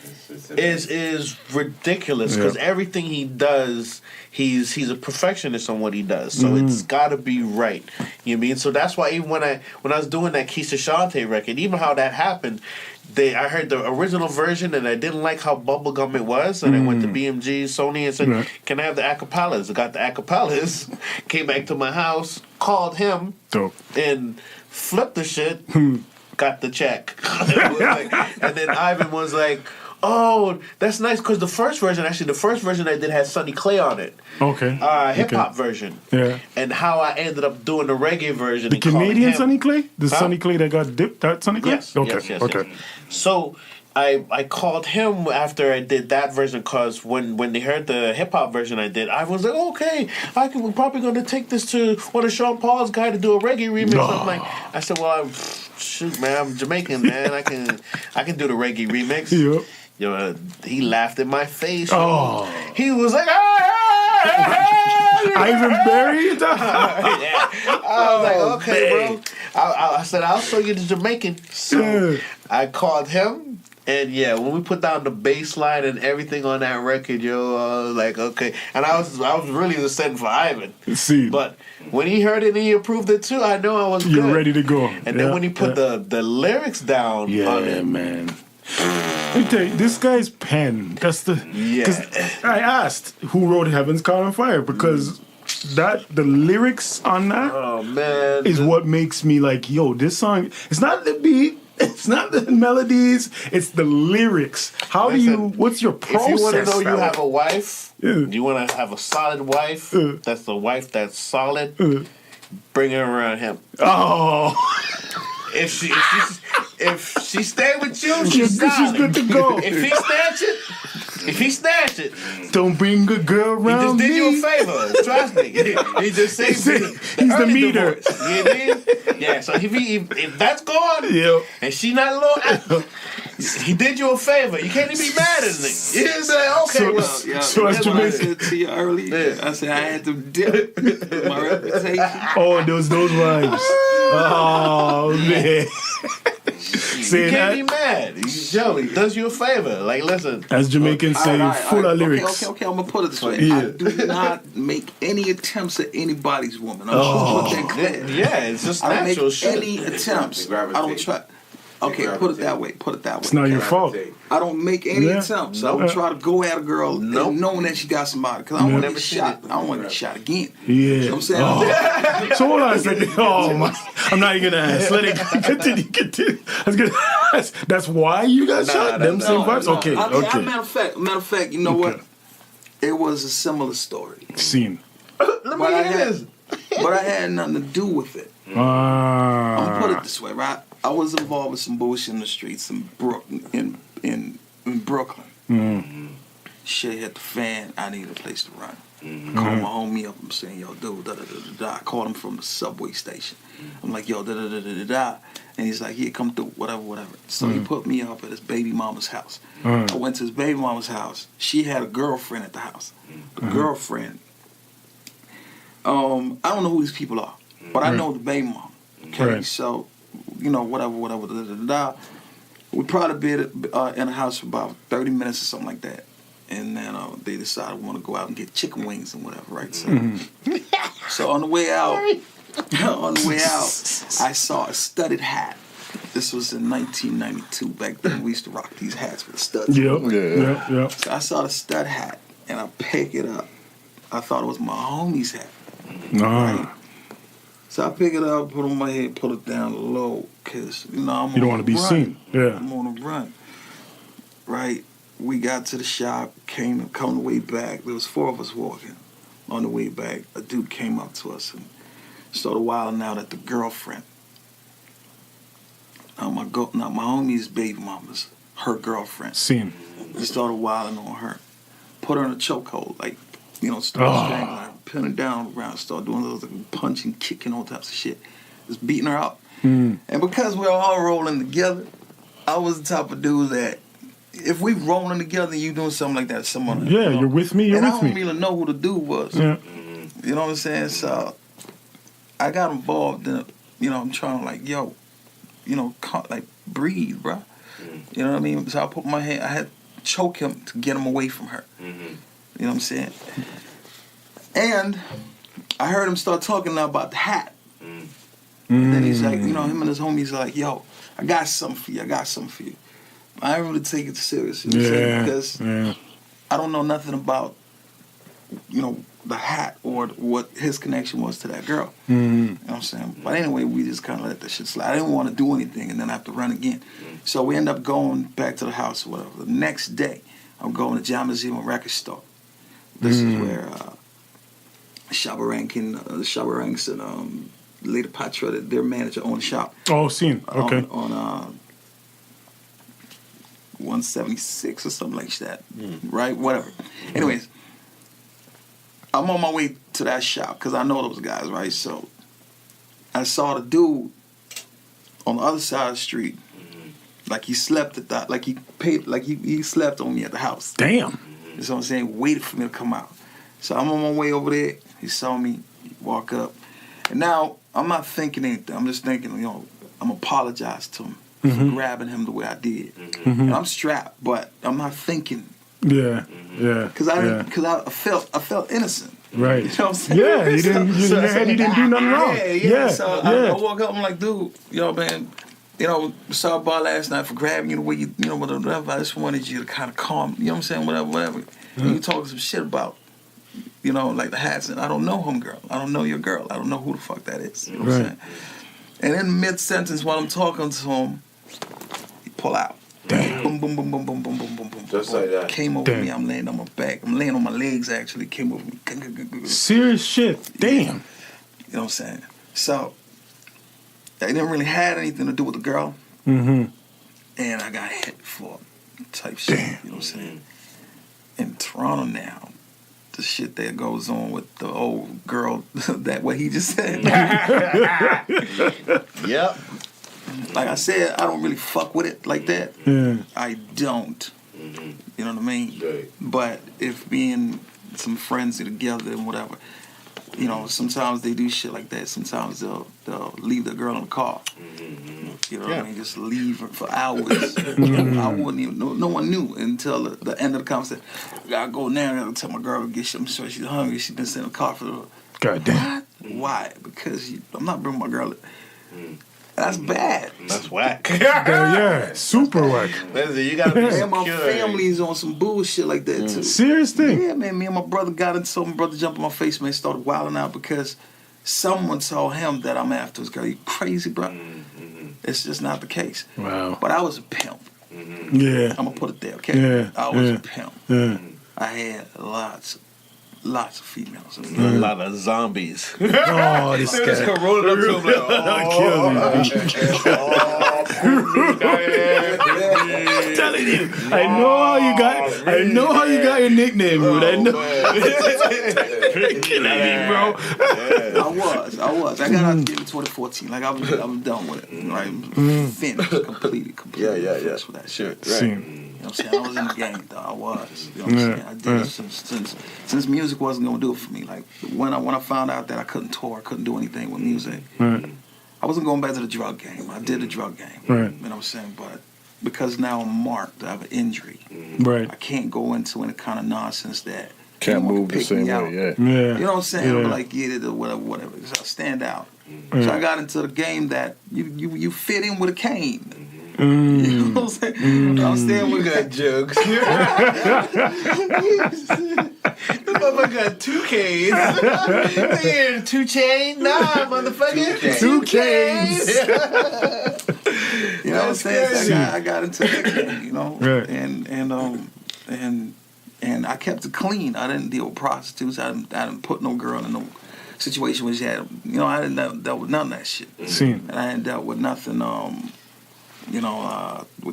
Is ridiculous because everything he does, he's a perfectionist on what he does, so it's got to be right. You know what I mean? So that's why even when I was doing that Keisha Shante record, even how that happened, I heard the original version and I didn't like how bubblegum it was, and I went to BMG, Sony, and said, "Can I have the acapellas?" I got the acapellas, came back to my house, called him, and flipped the shit, got the check, and then Ivan was like, "Oh, that's nice," because the first version I did had Sonny Clay on it. Okay. Hip hop version. Yeah. And how I ended up doing the reggae version. The Canadian Sonny Clay? The Sonny Clay that got dipped? That Sonny Clay? Yes. Okay. Yes. Okay. So I called him after I did that version, because when they heard the hip hop version I did, I was like, okay, we're probably going to take this to one of Sean Paul's guy to do a reggae remix. No. I said, well, shoot, man, I'm Jamaican, man. I can do the reggae remix. Yep. You know, he laughed in my face. Oh. He was like, Ivan Berry? I was like, okay, bro. I said, I'll show you the Jamaican. So I called him, and when we put down the bass line and everything on that record, I was like, okay. And I was really just setting for Ivan. See. But when he heard it and he approved it too, I know I was You're good. ready to go. And then when he put the lyrics down on it, man. Let me tell you, this guy's pen, that's the... Because I asked who wrote Heaven's Call on Fire, because the lyrics on that is what makes me like, yo, this song, it's not the beat, it's not the melodies, it's the lyrics. What's your process? If you want to know you have a wife, you want to have a solid wife, that's the wife that's solid, bring her around him. Oh. If she stay with you, she's good to go. If he snatch it, don't bring a girl around me. He just did you a favor. Trust me. He just saved he's the meter. Divorce. You know what I mean? Yeah. So if that's gone, and she not a little, he did you a favor. You can't even be mad at him. You just like, okay, so that's what I said to you earlier. I said I had to dip my reputation. Oh, those vibes. Oh man. You can't be mad. Joey does you a favor. Like, listen. As Jamaicans say, full of lyrics. Okay, I'm going to put it this way. I do not make any attempts at anybody's woman. I'm just put that clear. Yeah, it's just natural shit. I don't make any attempts. I don't try. Okay, put it that way. It's not your fault. I don't make any attempts. I don't try to go at a girl knowing that she got somebody, because I don't want to get shot. I don't want to get shot again. Yeah. You know what I'm saying? Oh. So hold on a second. Oh my! I'm not even gonna ask. Let it continue. I was gonna ask. That's why you got shot. Them same vibes. No. Okay. Matter of fact, you know what? It was a similar story. Scene. Let me hear this. But I had nothing to do with it. I'm gonna put it this way, right? I was involved with some bullshit in the streets in Brooklyn. Shit hit the fan. I needed a place to run. Called my homie up. I'm saying, yo, dude, da-da-da-da-da. I called him from the subway station. I'm like, yo, da-da-da-da-da-da. And he's like, yeah, come through, whatever. So he put me up at his baby mama's house. I went to his baby mama's house. She had a girlfriend at the house. The girlfriend, I don't know who these people are, but I know the baby mama. Okay, so, whatever, da-da-da-da. We probably been in a house for about 30 minutes or something like that. And then they decided we want to go out and get chicken wings and whatever, right? So, so on the way out, I saw a studded hat. This was in 1992. Back then, we used to rock these hats with studs. Yeah. So I saw the stud hat, and I picked it up. I thought it was my homie's hat. Right? So I pick it up, put it on my head, pull it down low, because, I'm on you don't want to be seen. Yeah. I'm on a run. Right? We got to the shop, come the way back. There was 4 of us walking. On the way back, a dude came up to us and started wilding out at the girlfriend. Now my homie's baby mama's her girlfriend. Seen. He started wilding on her. Put her in a chokehold, started strangling her, pinning her down on the ground, started doing those punching, kicking, all types of shit. Just beating her up. And because we were all rolling together, I was the type of dude that if we rolling together and you doing something like that, someone you're with me, I don't really know who the dude was. Yeah. You know what I'm saying? So I got involved in it. I'm trying to breathe, bro. You know what I mean? So I put my hand, I had to choke him to get him away from her. You know what I'm saying? And I heard him start talking now about the hat. And then he's like, him and his homies are like, yo, I got something for you. I didn't really take it seriously. Because I don't know nothing about, the hat or what his connection was to that girl. You know what I'm saying? But anyway, we just kind of let that shit slide. I didn't want to do anything and then I have to run again. So we end up going back to the house or whatever. The next day, I'm going to Jamaica record store. This is where Shabaranks and Lady Patra, their manager, own the shop. Oh, seen. Okay. On 176 or something like that. Right? Whatever. Anyways, I'm on my way to that shop because I know those guys, right? So I saw the dude on the other side of the street, like he slept at that, like he paid, like he slept on me at the house. Damn. That's what I'm saying. Waited for me to come out. So I'm on my way over there. He saw me walk up, and now I'm not thinking anything. I'm just thinking, I'm apologize to him for grabbing him the way I did. And I'm strapped, but I'm not thinking. Yeah. Because I felt innocent. Right. You know what I'm saying? Yeah, you didn't do nothing wrong. Yeah. So I walk up, I'm like, dude, man, sorry about last night for grabbing you the way you, whatever. I just wanted you to kind of calm, you know what I'm saying, whatever. And you talking some shit about, like the hats, and I don't know him, girl. I don't know your girl. I don't know who the fuck that is. You know what I'm saying? And in mid-sentence, while I'm talking to him, he pull out. Damn. Boom, boom, boom, boom, boom, boom, boom, boom, boom. Just like that. Came over me. I'm laying on my back. I'm laying on my legs, actually. Came over me. Serious shit. Damn. You know what I'm saying? So, I didn't really have anything to do with the girl. And I got hit for type shit. Damn. You know what I'm saying? In Toronto now, the shit that goes on with the old girl, that what he just said. Yep. Like I said, I don't really fuck with it like that. Yeah. I don't. You know what I mean? Right. But if me and some friends are together and whatever, sometimes they do shit like that. Sometimes they'll leave the girl in the car. You know what I mean? Just leave her for hours. I wouldn't even know. No one knew until the end of the conversation. I gotta go now. I gotta tell my girl to get shit. I'm sure she's hungry. She's been sitting in the car for the. God damn. What? Why? Because I'm not bringing my girl. That's bad. That's whack. Yeah, super whack. Listen, you gotta be and my family's on some bullshit like that too. Serious thing. Yeah, man. Me and my brother got into. My brother jumped in my face, man. Started wilding out because someone told him that I'm after his girl. You crazy, bro? It's just not the case. Wow. But I was a pimp. Yeah. I'm gonna put it there, okay? Yeah. I was a pimp. Yeah. I had lots of females. A lot of zombies. Oh, this guy. Rolling up to him I'm telling you. I know how you got your nickname, Rude. I know. Killing me, bro. I was. I got out of the game in 2014. Like I was done with it. Right? Finished. Completely. Yeah. Finished with that shit. Right. You know what I'm saying? I was in the game, though. I was. You know what I'm saying? I did it since music wasn't gonna do it for me. Like when I found out that I couldn't tour, I couldn't do anything with music. I wasn't going back to the drug game. I did the drug game. You know what I'm saying? But because now I'm marked, I have an injury. Right. I can't go into any kind of nonsense that Can't move the same way. Yeah. You know what I'm saying? Yeah. I'm like, whatever. So I stand out. So I got into the game that you fit in with a cane. You know what I'm saying? I'm staying with got jokes. This motherfucker got 2 Ks. Here, 2 chain? Nah, motherfucker. 2 Ks. You know what I'm saying? I got into that game, Right. And I kept it clean. I didn't deal with prostitutes. I didn't put no girl in no situation where she had, I didn't dealt with none of that shit. And I hadn't dealt with nothing, what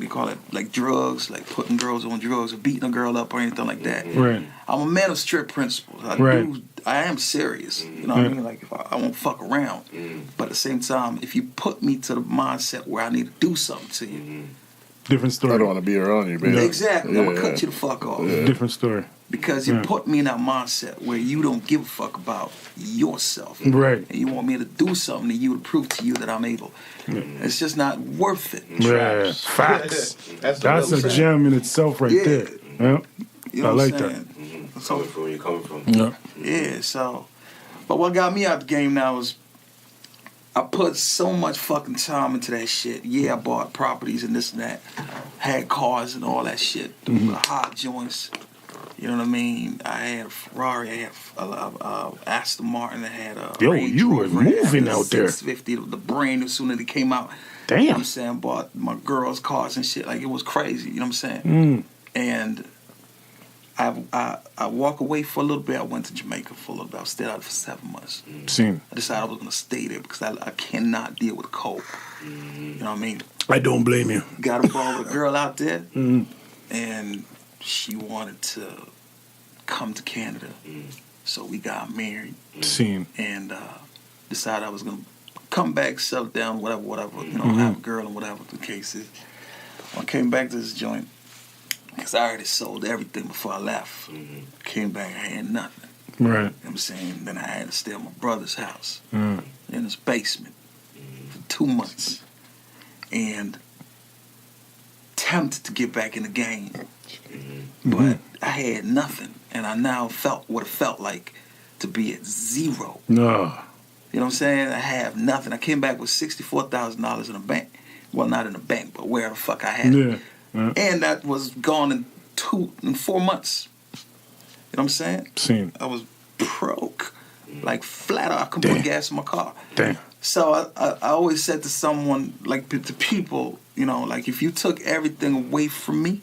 do you call it? Like drugs, like putting girls on drugs or beating a girl up or anything like that. Right. I'm a man of strict principles. I am serious. You know what I mean? Like, if I won't fuck around. But at the same time, if you put me to the mindset where I need to do something to you. Different story. I don't want to be around you, baby. Exactly. I'm going to cut you the fuck off. Different story. Because you put me in that mindset where you don't give a fuck about yourself. Right. And you want me to do something to you to prove to you that I'm able. It's just not worth it. Yeah. Facts. That's a gem in itself right there. Yeah. You know I what like I'm that. saying? Coming from where you're coming from. Yeah, so. But what got me out the game now is I put so much fucking time into that shit. Yeah, I bought properties and this and that. Had cars and all that shit. The hot joints. You know what I mean? I had a Ferrari, I had a Aston Martin, I had a Range you were Rover, moving out there. 650, the brand as soon as it came out. Damn. You know what I'm saying? Bought my girls' cars and shit. Like, it was crazy. You know what I'm saying? And I walk away for a little bit. I went to Jamaica for a little bit. I stayed out for 7 months. I decided I was going to stay there because I cannot deal with the cold. You know what I mean? I don't blame you. Got involved with a girl out there, and she wanted to come to Canada. So we got married. And decided I was going to come back, settle down, whatever, you know, have a girl and whatever the case is. I came back to this joint because I already sold everything before I left. Came back, I had nothing. Right. You know what I'm saying? Then I had to stay at my brother's house in his basement for 2 months. And tempted to get back in the game. But I had nothing. And I now felt what it felt like to be at zero. You know what I'm saying? I have nothing. I came back with $64,000 in the bank. Well, not in the bank, but where the fuck I had it. And that was gone in 4 months. You know what I'm saying? I was broke. Like flat out. I couldn't put gas in my car. So I always said to someone, like to people, you know, like if you took everything away from me,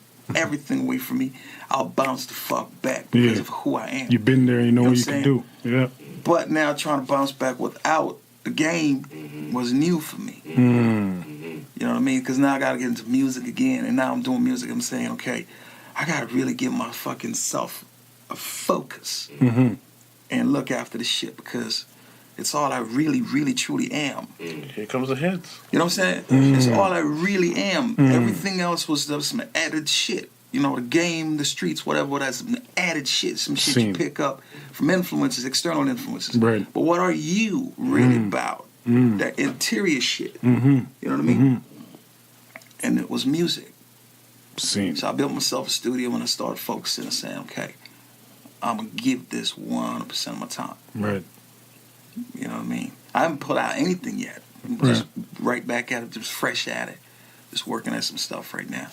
I'll bounce the fuck back because of who I am. You've been there, you know what you can do. Yeah. But now trying to bounce back without the game was new for me. You know what I mean? Because now I got to get into music again. And now I'm doing music. I'm saying, okay, I got to really give my fucking self a focus and look after this shit because it's all I really, really, truly am. Here comes the hits. You know what I'm saying? It's all I really am. Everything else was some added shit. You know, the game, the streets, whatever, that's some added shit. Some shit you pick up from influences, external influences. Right. But what are you really about? That interior shit. You know what I mean? And it was music. So I built myself a studio and I started focusing and saying, okay, I'm going to give this 100% of my time. Right. You know what I mean? I haven't put out anything yet. I'm just right back at it, just fresh at it. Just working at some stuff right now.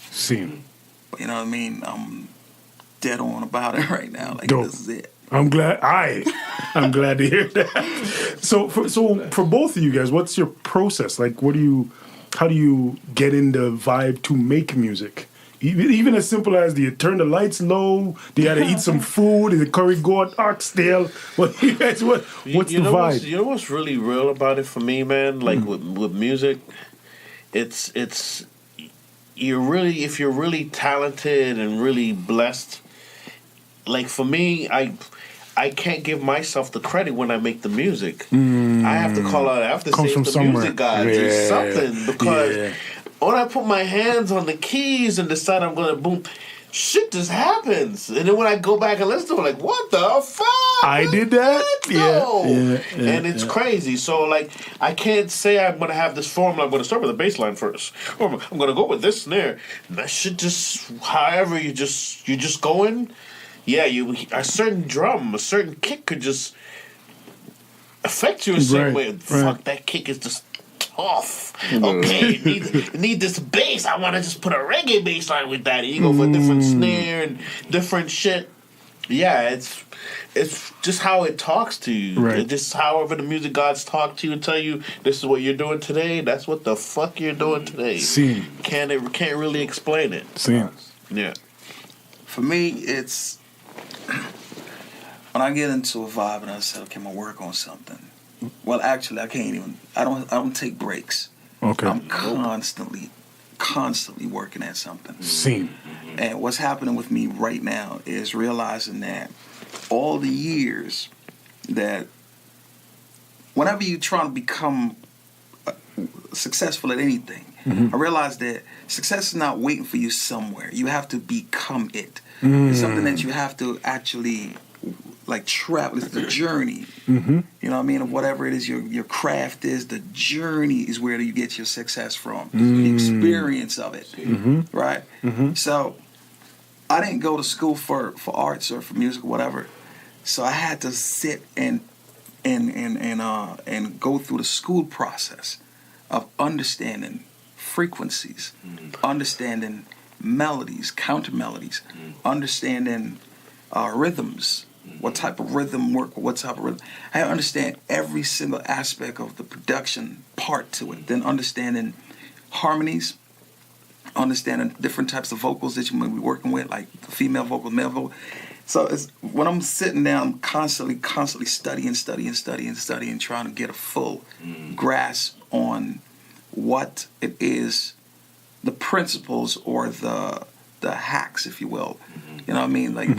But you know what I mean? I'm dead on about it right now. Like, this is it. I'm glad to hear that. So for both of you guys, what's your process? Like, how do you get in the vibe to make music? Even as simple as, do you turn the lights low? Do you have to eat some food? Is it curry goat, oxtail? What's the vibe? You know what's really real about it for me, man? Like with music, it's if you're really talented and really blessed, like for me, I can't give myself the credit when I make the music. I have to call out. I have to say the music gods or something because when I put my hands on the keys and decide I'm gonna boom, shit just happens. And then when I go back and listen to it, like, what the fuck? I did that? And it's crazy. So, like, I can't say I'm going to have this formula. I'm going to start with a bass line first. Or I'm going to go with this snare. And that shit just, however you just going. Yeah, a certain drum, a certain kick could just affect you in some way. Fuck, that kick is just off. Okay, need this bass. I want to just put a reggae bass line with that. And you go for a different snare and different shit. Yeah, it's just how it talks to you. Right. Just however the music gods talk to you and tell you this is what you're doing today. That's what the fuck you're doing today. Can't really explain it. Yeah. For me, it's when I get into a vibe and I say, okay, I'm gonna work on something. Well, actually, I can't even. I don't take breaks. Okay. I'm constantly working at something. And what's happening with me right now is realizing that all the years that whenever you try to become successful at anything, I realize that success is not waiting for you somewhere. You have to become it. It's something that you have to actually like travel. It's the journey. You know what I mean? Of whatever it is your craft is, the journey is where you get your success from. The experience of it. Right? So I didn't go to school for arts or for music or whatever, so I had to sit and go through the school process of understanding frequencies, understanding melodies, counter melodies, understanding rhythms, what type of rhythm work, what type of rhythm. I understand every single aspect of the production part to it, then understanding harmonies, understanding different types of vocals that you might be working with, like female vocal, male vocal. So when I'm sitting down, I'm constantly studying, trying to get a full grasp on what it is, the principles or the hacks, if you will. You know what I mean? Like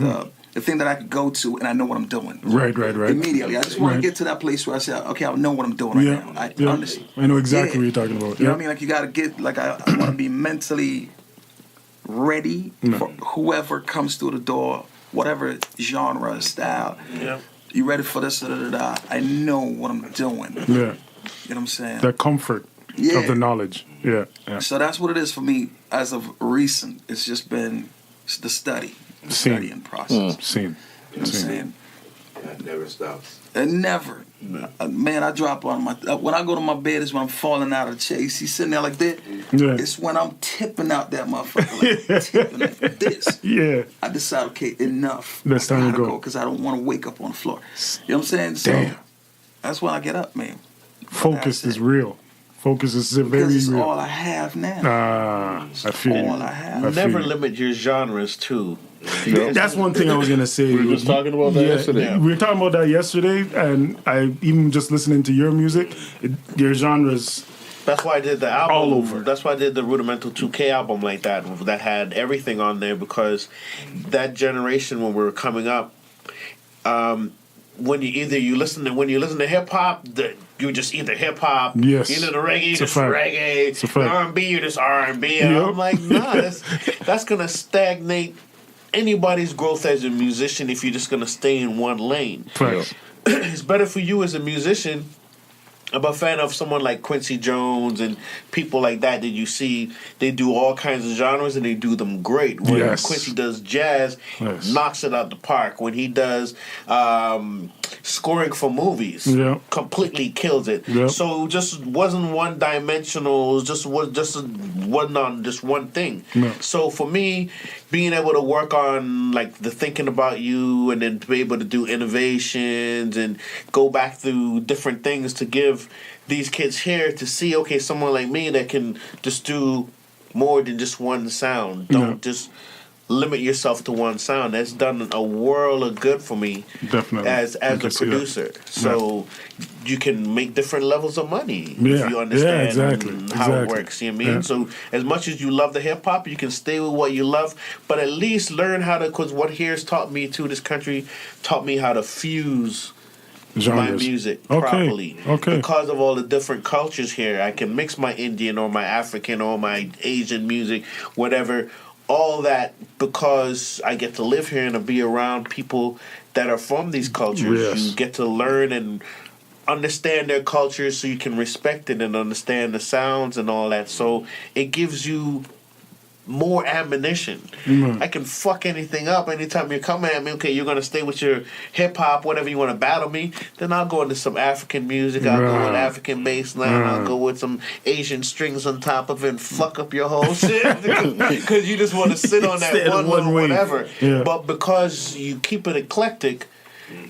the thing that I could go to and I know what I'm doing. Right. Immediately. I just want to get to that place where I say, okay, I know what I'm doing right now. I understand. I know exactly what you're talking about. You know what I mean? Like you got to get, like I want to be mentally ready for whoever comes through the door, whatever genre, style. Yeah. You ready for this? I know what I'm doing. Yeah. You know what I'm saying? That comfort of the knowledge. Yeah. So that's what it is for me as of recent. It's just been the studying process. Same. You know what I'm saying? That never stops. It never. Man, I drop on my... when I go to my bed is when I'm falling out of the chair. You see, sitting there like that? Yeah. It's when I'm tipping out that motherfucker. Like, tipping like this. Yeah. I decide, okay, enough. That's time to go. Because I don't want to wake up on the floor. You know what I'm saying? So Damn. that's when I get up, man. Focus is real. Focus is very Because it's real. all I have now. I feel you. All I have. I feel Never you. limit your genres too. That's one thing I was gonna say. We were just talking about that yesterday. We were talking about that yesterday, and I even just listening to your music, your genres. That's why I did the album. All over. That's why I did the Rudimental 2K album like that had everything on there, because that generation when we were coming up, when you listen to hip hop, you just either hip hop, Yes. you know, the reggae, It's a just fact. reggae, It's a the fact. R&B, you just R&B. Yep. And I'm like, nah, that's gonna stagnate anybody's growth as a musician if you're just gonna stay in one lane. Facts. It's better for you as a musician. I'm a fan of someone like Quincy Jones and people like that you see, they do all kinds of genres and they do them great. When Yes. Quincy does jazz, Yes. knocks it out the park. When he does scoring for movies, Yeah. completely kills it. Yeah. So it just wasn't one dimensional. It wasn't on just one thing. No. So for me, being able to work on like the thinking about you and then to be able to do innovations and go back through different things to give these kids here to see, okay, someone like me that can just do more than just one sound. Don't just limit yourself to one sound. That's done a world of good for me. Definitely. As I a can see that. producer. So you can make different levels of money Yeah. if you understand exactly. how it Exactly. works. You know what I mean? Yeah. So as much as you love the hip hop, you can stay with what you love, but at least learn how to, because what here's taught me too, this country taught me how to fuse my Genres. music Okay. properly. Okay. Because of all the different cultures here, I can mix my Indian or my African or my Asian music, whatever, all that, because I get to live here and to be around people that are from these cultures. Yes. You get to learn and understand their cultures so you can respect it and understand the sounds and all that. So it gives you more ammunition. I can fuck anything up anytime you're coming at me. Okay, you're gonna stay with your hip hop, whatever you want to battle me. Then I'll go into some African music. I'll go with African bass line. I'll go with some Asian strings on top of it and fuck up your whole shit because you just want to sit on that Stay in one one way. whatever. Yeah. But because you keep it eclectic.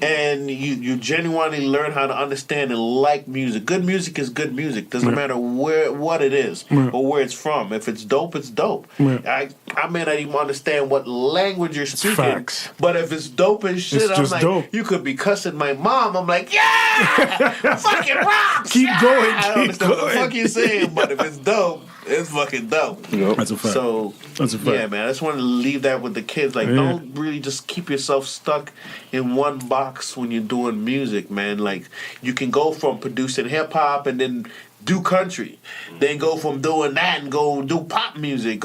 And you genuinely learn how to understand and like music. Good music is good music. Doesn't matter what it is or where it's from. If it's dope, it's dope. I may not even understand what language you're speaking. Facts. But if it's dope as shit, It's I'm just like, dope. you could be cussing my mom. I'm like, yeah, fucking rocks. Keep yeah! going, I don't keep understand what the going. fuck you're saying, but if it's dope, it's fucking dope. That's a fact. So That's a fact. yeah, man, I just want to leave that with the kids. Like, don't really just keep yourself stuck in one box when you're doing music, man. Like, you can go from producing hip hop and then do country, then go from doing that and go do pop music.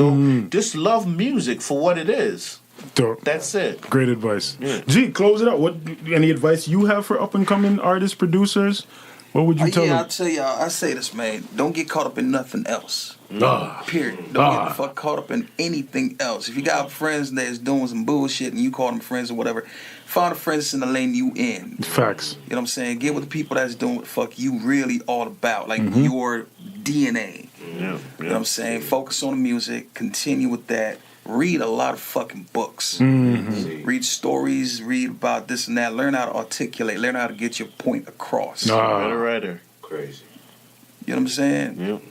Just love music for what it is. Dope. That's it. Great advice. Yeah. G, close it out. What any advice you have for up and coming artists, producers? What would you tell Yeah, them? I'll tell y'all. I say this, man. Don't get caught up in nothing else. Period. Don't get the fuck caught up in anything else. If you got friends that's doing some bullshit and you call them friends or whatever, find a friend that's in the lane you in. Facts. You know what I'm saying? Get with the people that's doing what the fuck you really all about. Like your DNA. You know what I'm saying? Focus on the music. Continue with that. Read a lot of fucking books. Read stories. Read about this and that. Learn how to articulate. Learn how to get your point across. Writer. Crazy. You know what I'm saying? Yep.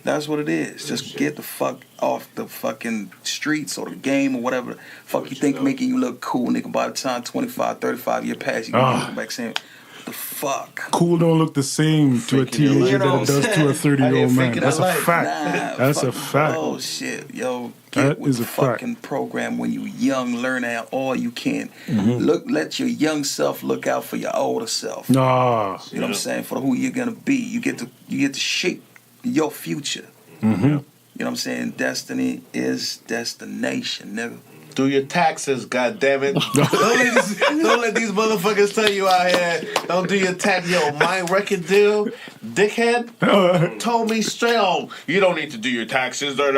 That's what it is. Just get the fuck off the fucking streets or the game or whatever the fuck you think making you look cool, nigga. By the time 25, 35 years pass, you can look back saying, what the fuck? Cool don't look the same to a teenager than it does to a 30-year-old man. That's a fact. That's a fact. Oh shit, yo. That Get with is the a fact. fucking program when you young. Learn out all you can. Let your young self look out for your older self. Nah. You know what I'm saying? For who you're gonna be. You get to shape your future. You know what I'm saying? Destiny is destination, nigga. Do your taxes, goddammit. Don't let these motherfuckers tell you out here, don't do your tax. Yo, my record deal, dickhead, told me straight on, you don't need to do your taxes. Yo,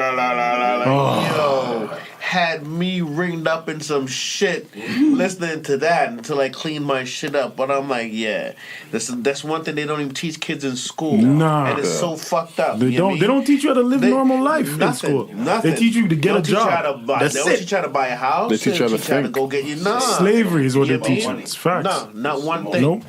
had me ringed up in some shit listening to that until I cleaned my shit up. But I'm like, yeah, that's one thing they don't even teach kids in school. Nah. And it's so fucked up. They don't teach you how to live normal life in school. Nothing. They teach you to get a job. They don't teach you how to buy a house. They teach you how to think. Go get you. Nah. Slavery is what You they teach you. mean? It's facts. No, not one thing. Nope.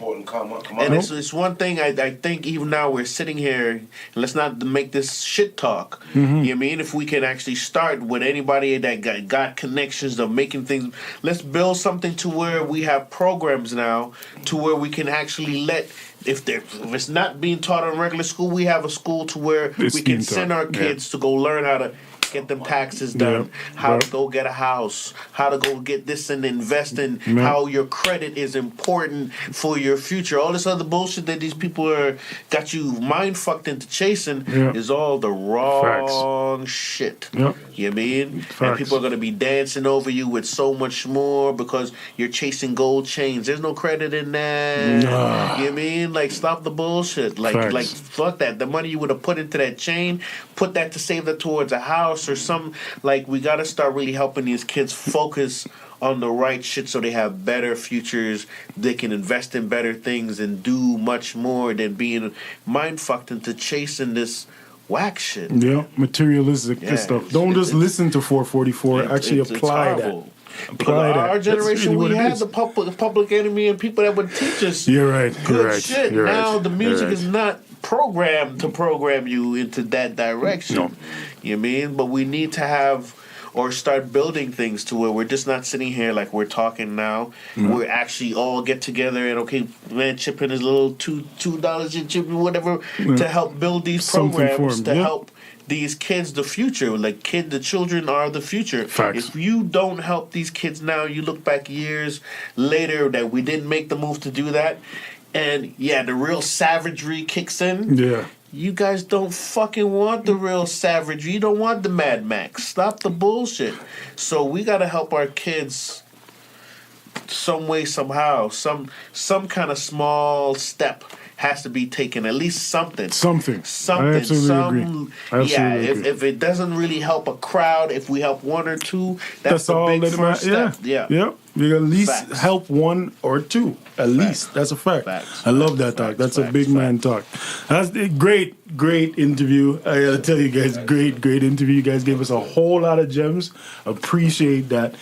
And it's one thing I think even now we're sitting here, and let's not make this shit talk. You know what I mean? If we can actually start with anybody that got connections of making things, let's build something to where we have programs now to where we can actually let, if it's not being taught in regular school, we have a school to where we can send our kids to go learn how to get them taxes done, how to go get a house, how to go get this and invest in, how your credit is important for your future. All this other bullshit that these people got you mind fucked into chasing is all the wrong shit. You know what I mean? And people are going to be dancing over you with so much more because you're chasing gold chains. There's no credit in that. You know what I mean? Like, stop the bullshit. Like fuck that. The money you would have put into that chain, put that to save that towards a house or some, like, we got to start really helping these kids focus on the right shit so they have better futures. They can invest in better things and do much more than being mind fucked into chasing this whack shit. Yeah, materialistic stuff. Don't just listen to 444. Actually apply that. Apply that. Our generation, really we had the public enemy and people that would teach us good shit. Now the music is not programmed to program you into that direction. You know what I mean? But we need to have or start building things to where we're just not sitting here like we're talking now. We actually all get together and, okay, man, chip in his little $2 and chip in whatever to help build these programs to help these kids the future. Like, the children are the future. Facts. If you don't help these kids now, you look back years later that we didn't make the move to do that, and the real savagery kicks in. You guys don't fucking want the real savagery. You don't want the Mad Max. Stop the bullshit. So we got to help our kids some way, somehow. Some kind of small step has to be taken. At least something. Something. I absolutely agree. If it doesn't really help a crowd, if we help one or two, that's the all big first step. You at least help one or two. At least. That's a fact. I love that talk. That's a big man talk. That's a great interview. I gotta tell you guys, great interview. You guys gave us a whole lot of gems. Appreciate that.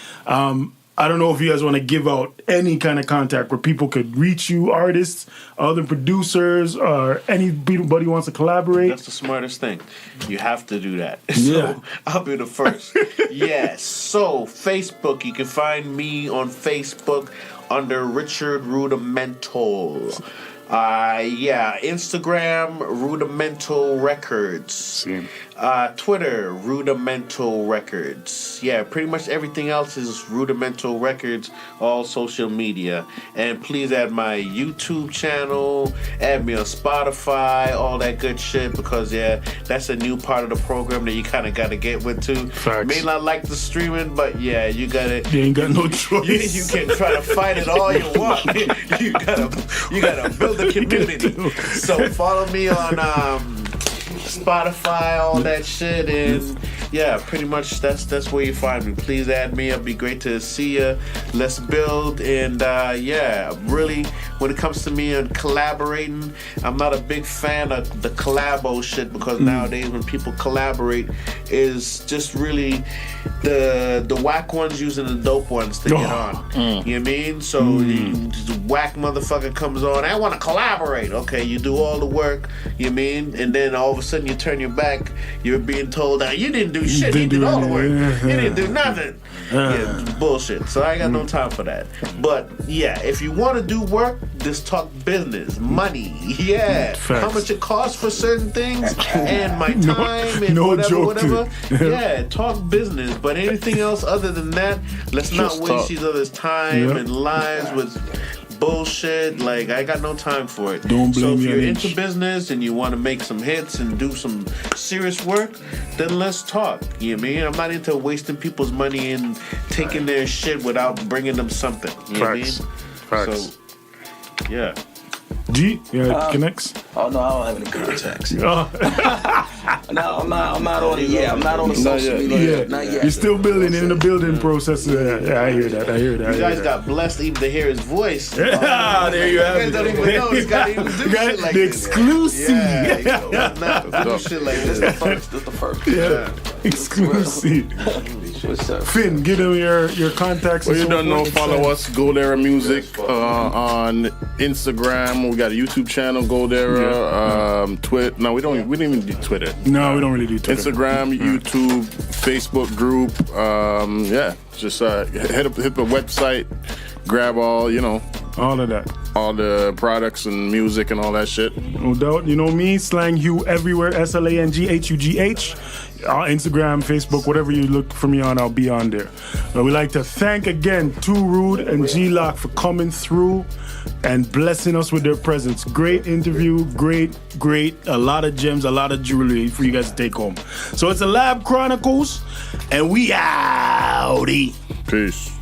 I don't know if you guys want to give out any kind of contact where people could reach you, artists, other producers, or anybody wants to collaborate. That's the smartest thing. You have to do that. So I'll be the first. So Facebook, you can find me on Facebook under Richard Rudimental. Instagram, Rudimental Records. Twitter, Rudimental Records. Pretty much everything else is Rudimental Records, all social media. And please add my YouTube channel, add me on Spotify, all that good shit, because that's a new part of the program that you kind of got to get with too. May not like the streaming, but you gotta. You ain't got no choice. You can try to fight it all you want. You gotta build build the community. So follow me on Spotify, all that shit, and yeah, pretty much that's where you find me. Please add me. It'll be great to see you. Let's build, and yeah, really, when it comes to me and collaborating, I'm not a big fan of the collabo shit, because nowadays when people collaborate, is just really the whack ones using the dope ones to get on. You know what I mean? So the whack motherfucker comes on, I want to collaborate. Okay, you do all the work, you know what I mean? And then all of a sudden you turn your back, you're being told that you didn't do shit, you did all the work. You didn't do nothing. Yeah, bullshit. So I ain't got no time for that. But yeah, if you want to do work, just talk business, money. Yeah. Facts. How much it costs for certain things and my time and whatever. Yeah, talk business. But anything else other than that, let's not waste each other's time and lives with bullshit. Like, I got no time for it. Don't blame so if you're me. into business and you want to make some hits and do some serious work, then let's talk. You know what I mean? I'm not into wasting people's money and taking their shit without bringing them something. You know what I mean? Facts. So, yeah. G, connects? Oh no, I don't have any contacts. Oh. No, I'm not on it yet. I'm not on the social media. Not yet. You're still building in the building process. Yeah, I hear that. You guys got blessed even to hear his voice. There you have it. You guys don't even know this guy even do shit like the this. exclusive. Yeah, not do shit like this. This the first. Yeah. Exclusive. What's up? Finn, give them your contacts. Well, you don't know, follow us, Gold Era Music, on Instagram. We got a YouTube channel, Gold Era. Twitter. No, we don't even do Twitter. No, we don't really do Twitter. Instagram, YouTube, Facebook group. Just hit the website, grab all all of that. all the products and music and all that shit. No doubt. You know me, Slang Hugh everywhere, SLANGHUGH. Instagram, Facebook, whatever you look for me on, I'll be on there. We like to thank again Too Rude and G-Lock for coming through and blessing us with their presence. Great interview, great, a lot of gems, a lot of jewelry for you guys to take home. So it's the Lab Chronicles, and we outie. Peace.